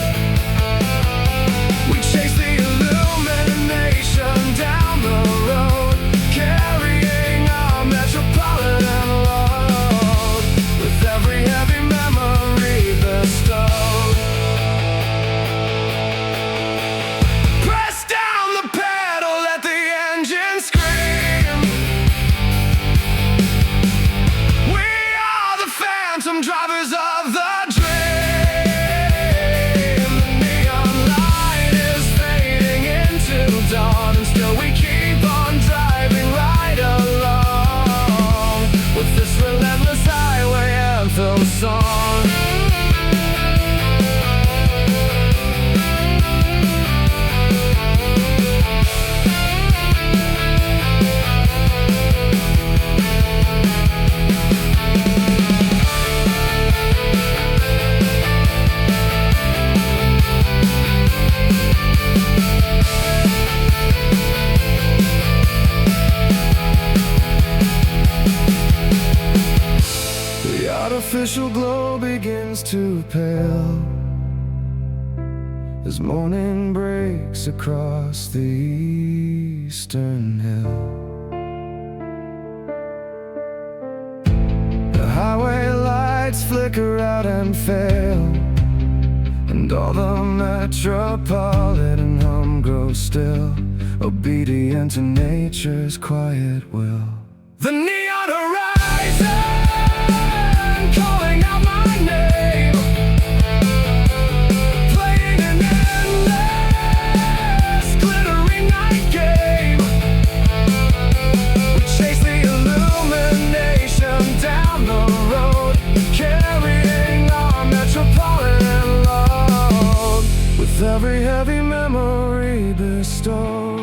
We chase the illumination down the road, carrying our metropolitan load with every heavy memory bestowed. Press down the pedal, let the engine scream. We are the phantom drivers of the dream. The neon light is fading into dawn, and still we keep on driving right along with this relentless highway anthem song. The artificial glow begins to pale as morning breaks across the eastern hill. The highway lights flicker out and fail, and all the metropolitan hum grows still, obedient to nature's quiet will. The neon horizon calling out my name, playing an endless glittering night game. We chase the illumination down the road, carrying our metropolitan load with every heavy memory bestowed.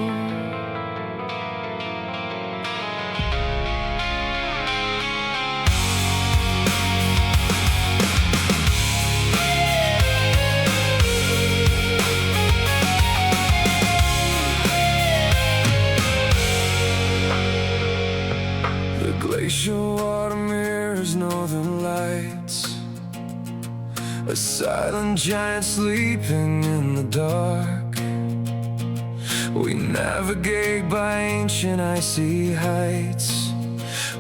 The glacial water mirrors northern lights, a silent giant sleeping in the dark. We navigate by ancient icy heights,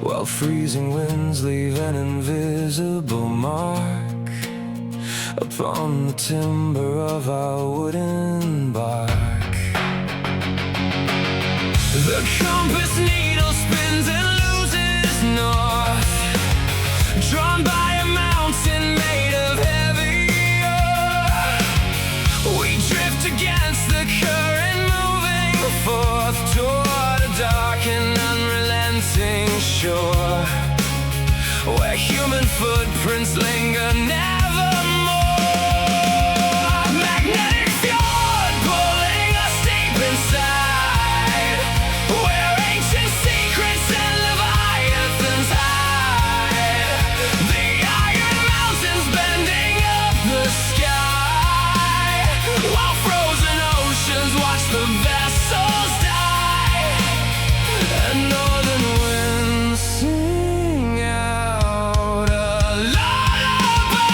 while freezing winds leave an invisible mark upon the timber of our wooden bark. The compass needle spins and loses north, drawn by a mountain made of heavy earth. We drift against the current, moving forth shore, where human footprints linger nevermore. Magnetic fjord pulling us deep inside, where ancient secrets and leviathans hide. The iron mountains bending up the sky, while frozen oceans watch the vessels die. And northern winds sing out a lullaby.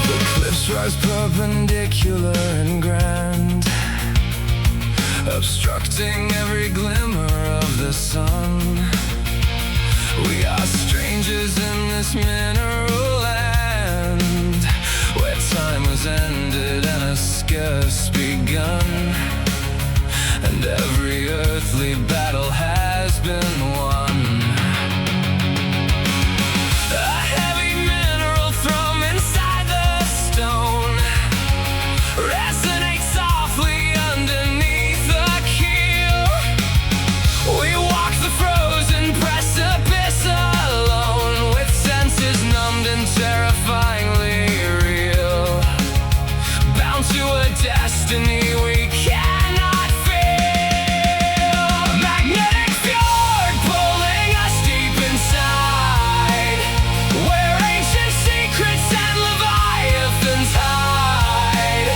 The cliffs rise perpendicular and grand, obstructing every glimmer of the sun. We are strangers in this mineral land, where time was ended and a scarce begun, and every earthly battle has been won. A heavy mineral thrum inside the stone resonates softly underneath the keel. We walk the frozen precipice alone, with senses numbed and terrifyingly real, bound to a destiny we cannot feel. Magnetic fjord pulling us deep inside, where ancient secrets and leviathans hide.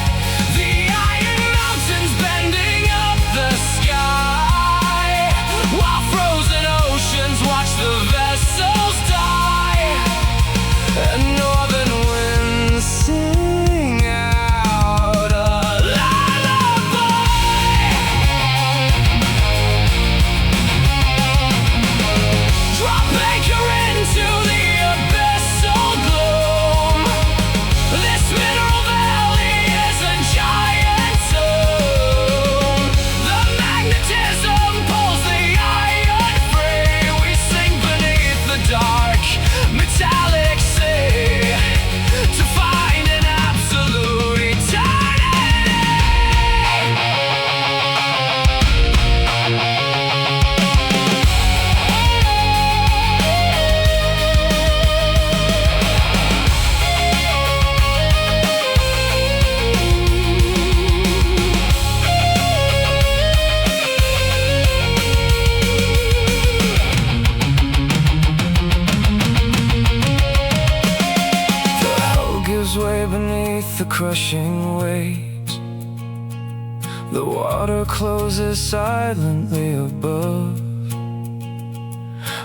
The iron mountains bending up the sky, while frozen oceans watch the vessels die. And northern winds sing out a lullaby. Drop anchor into the abyssal gloom. This mineral valley is a giant tomb. The magnetism pulls the iron free. We sink beneath the dark metallic sea, to find an absolute eternity. The hell gives way beneath the crushing weight. The water closes silently above.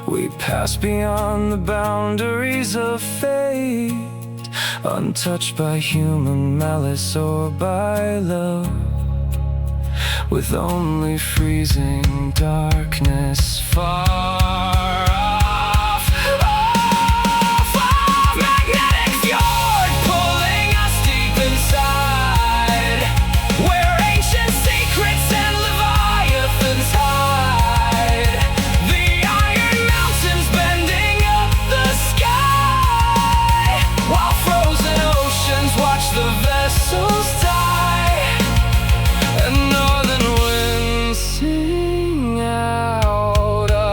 We pass beyond the boundaries of fate, untouched by human malice or by love, with only freezing darkness far off. Magnetic fjord pulling us deep inside, where ancient secrets and leviathans hide. The iron mountains bending up the sky, while frozen oceans watch the vessels die. And northern winds sing out a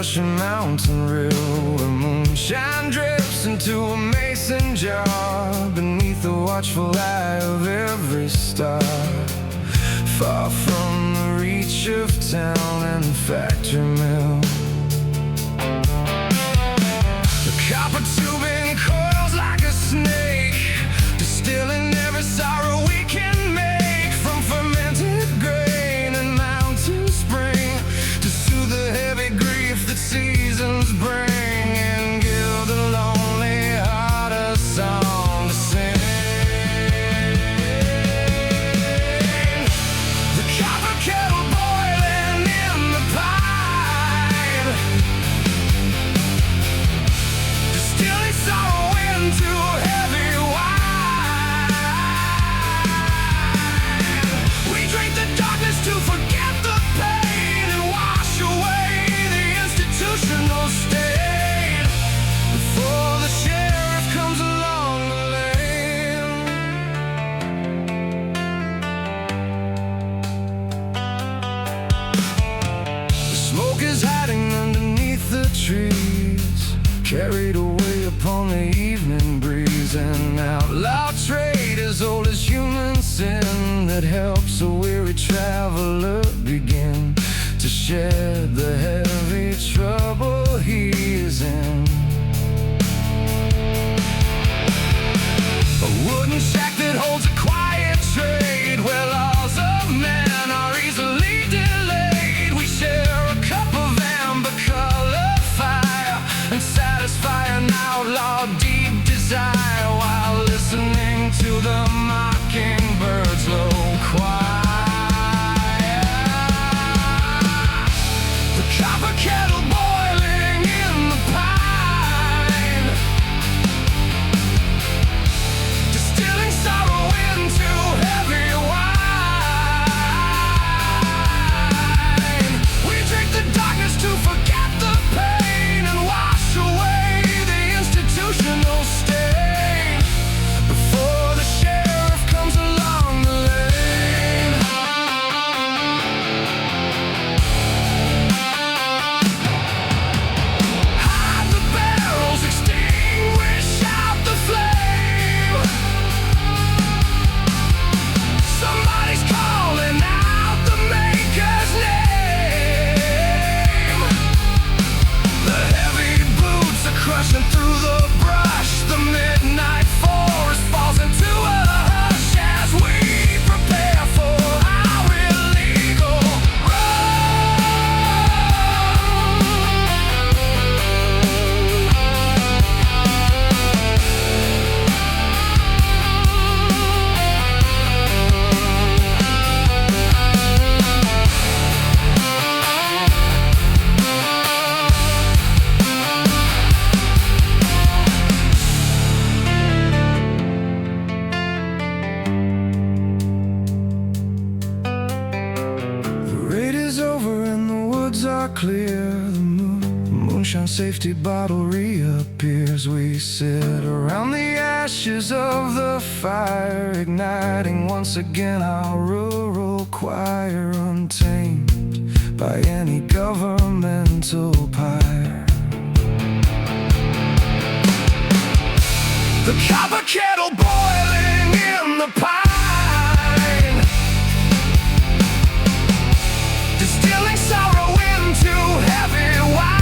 Russian mountain rill, where moonshine drips into a mason jar, beneath the watchful eye of every star. Far from the reach of town and factory mill, that helps a weary traveler begin to shed the heavy trouble he is in. A wooden shack that holds a quiet trade where laws of men are easily delayed. We share a cup of amber color fire and satisfy an outlaw deep desire while listening to the mockingbird's low choir. The copper kettle boiling in the pine, distilling sorrow into heavy wine. We drink the darkness to forget the pain and wash away the institutional stain before the sheriff comes along the lane. Hide the barrels, extinguish out the flame. Somebody's calling out the maker's name. The heavy boots are crushing through the brush. The midnight forest falls into a hush as we prepare for our illegal The raid is over and the woods are clear. The moonshine safety bottle reappears. We sit around the ashes of the fire, igniting once again our rural choir, untamed by any governmental pyre. The copper kettle boiling in the pine, distilling sorrow into heavy wine.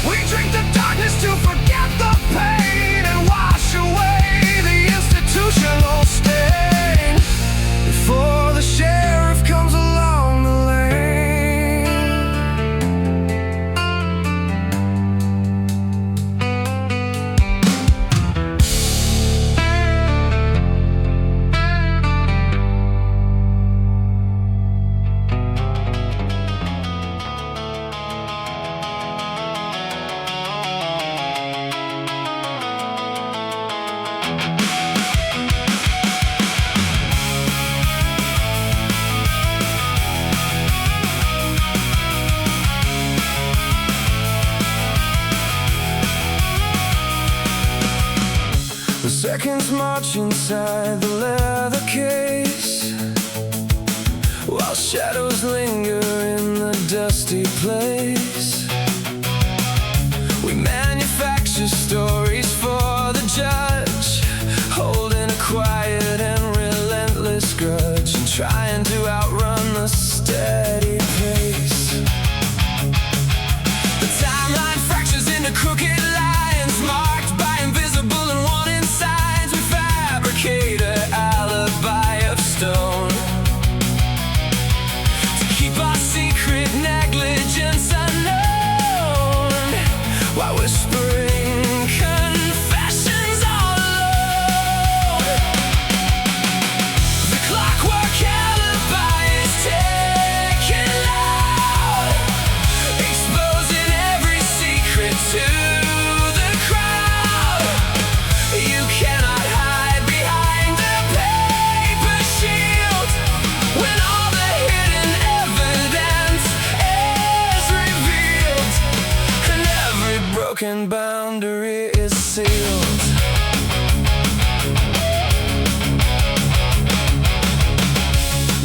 We drink the darkness to forget the pain and wash away the institutional stain before the sheriff comes along the lane. The seconds march inside the leather case, while shadows linger in the dusty place. We manufacture stories for the judge, holding a quiet and relentless grudge and trying to outrun the steady pace. The timeline fractures into crooked lines marked by invisible and warning signs. We fabricate an alibi of stone to keep our secret negligence unknown, while whispering confessions all alone. The clockwork alibi is taken loud, exposing every secret to the crowd. You cannot hide behind the paper shield when all the hidden evidence is revealed and every broken boundary is sealed.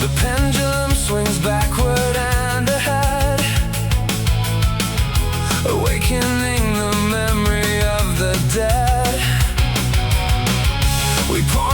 The pendulum swings backward and ahead, awakening the memory of the dead. We pour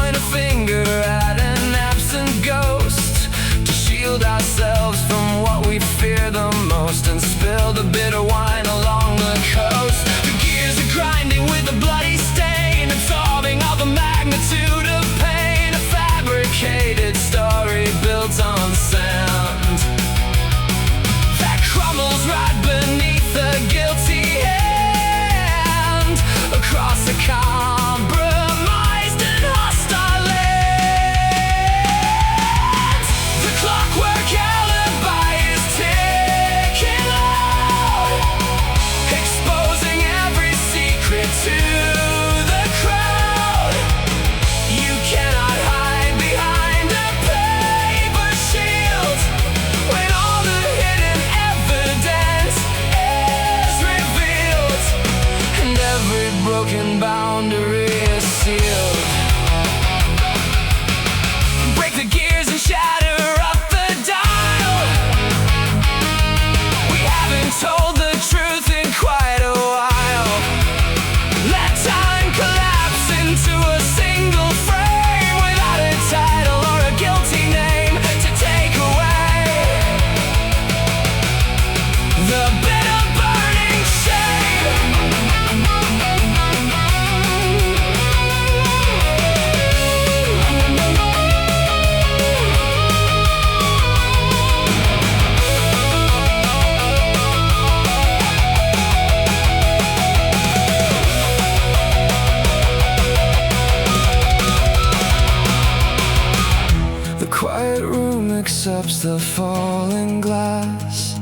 against the falling glass.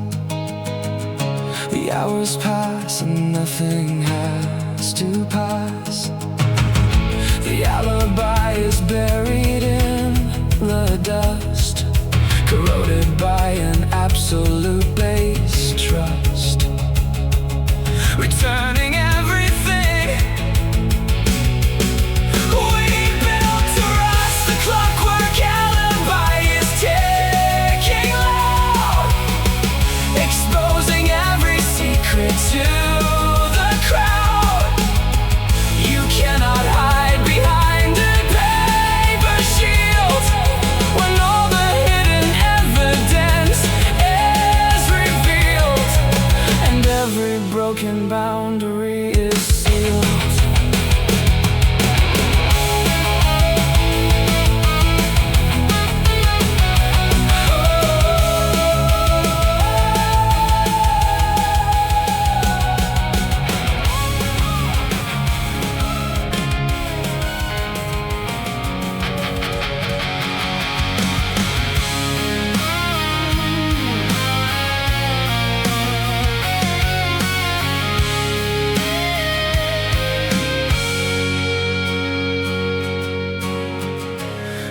The hours pass and nothing has to pass. The alibi is buried in the dust, corroded by an absolute base trust. Returning everything we built to rust. The clockwork alibi is ticking loud, exposing every secret to the crowd. You cannot hide behind a paper shield when all the hidden evidence is revealed, and every broken boundary is sealed.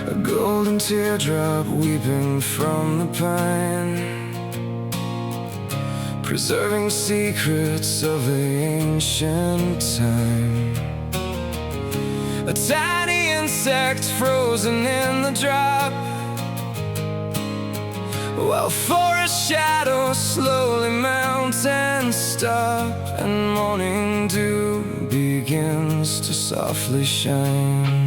A golden teardrop weeping from the pine, preserving secrets of the ancient time. A tiny insect frozen in the drop, while forest shadows slowly melt and stop, and morning dew begins to softly shine.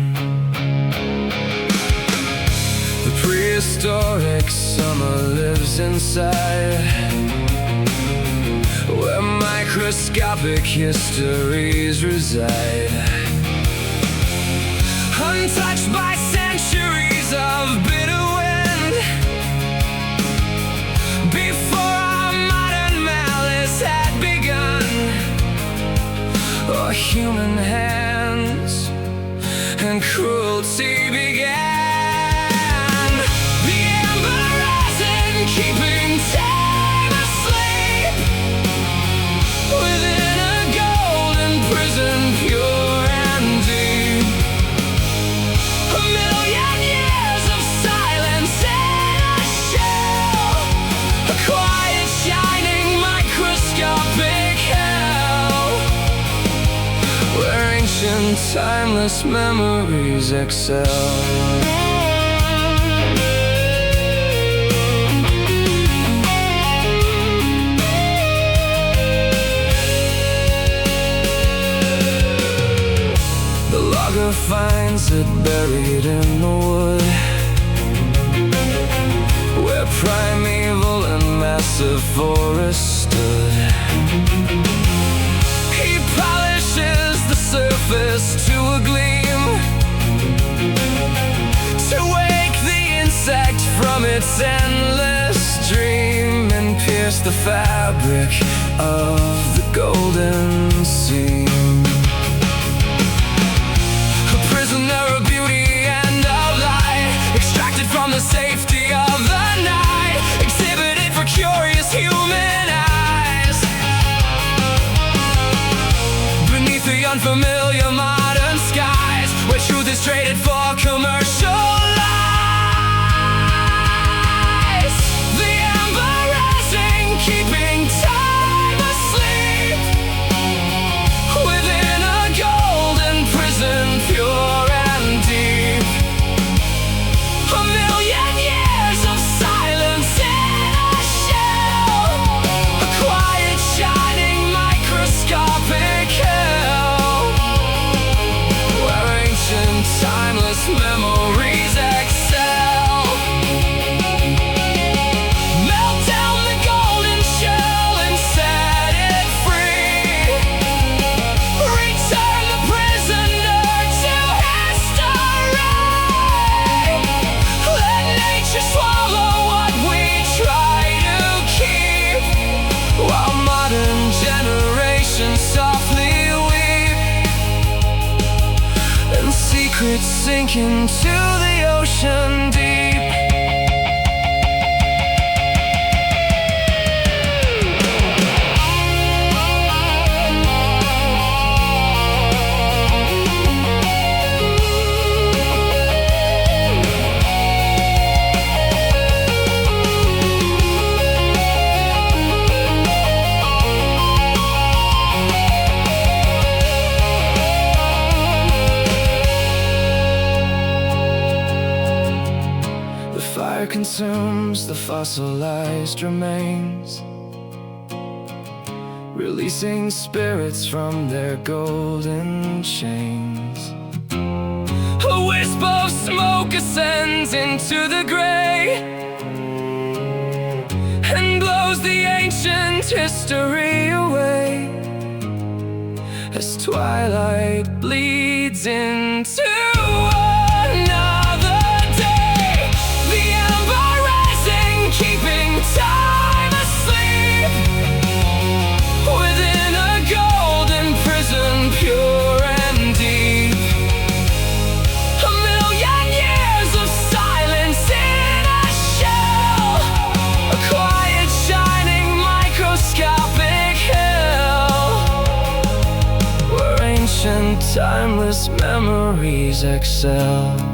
The prehistoric summer lives inside, where microscopic histories reside, untouched by centuries of bitter wind. Before our modern malice had begun, or human hands and cruelty began. The amber resin keeping time asleep within a golden prison, pure and deep. A million years of silence in a shell, a quiet shining microscopic hell, where ancient timeless memories excel. Finds it buried in the wood, where primeval and massive forests stood. He polishes the surface to a gleam, to wake the insect from its endless dream, and pierce the fabric of the golden seam. From the safety of the night, exhibited for curious human eyes, beneath the unfamiliar modern skies, where truth is traded for commercial lies. The amber resin keeping time asleep within a golden prison, pure and deep. A million years of silence in a shell, a quiet shining microscopic hell, where ancient timeless memories excel. Melt down the golden shell and set it free. Return the prisoner to history. Let nature swallow what we try to keep, while modern generations softly weep, and secrets sink into the ocean deep. fossilized remains, releasing spirits from their golden chains. A wisp of smoke ascends into the gray and blows the ancient history away as twilight bleeds into another day. The ember rising, keeping time asleep within a golden prison, pure and deep. A million years of silence in a shell, a quiet shining microscopic hell, where ancient timeless memories excel.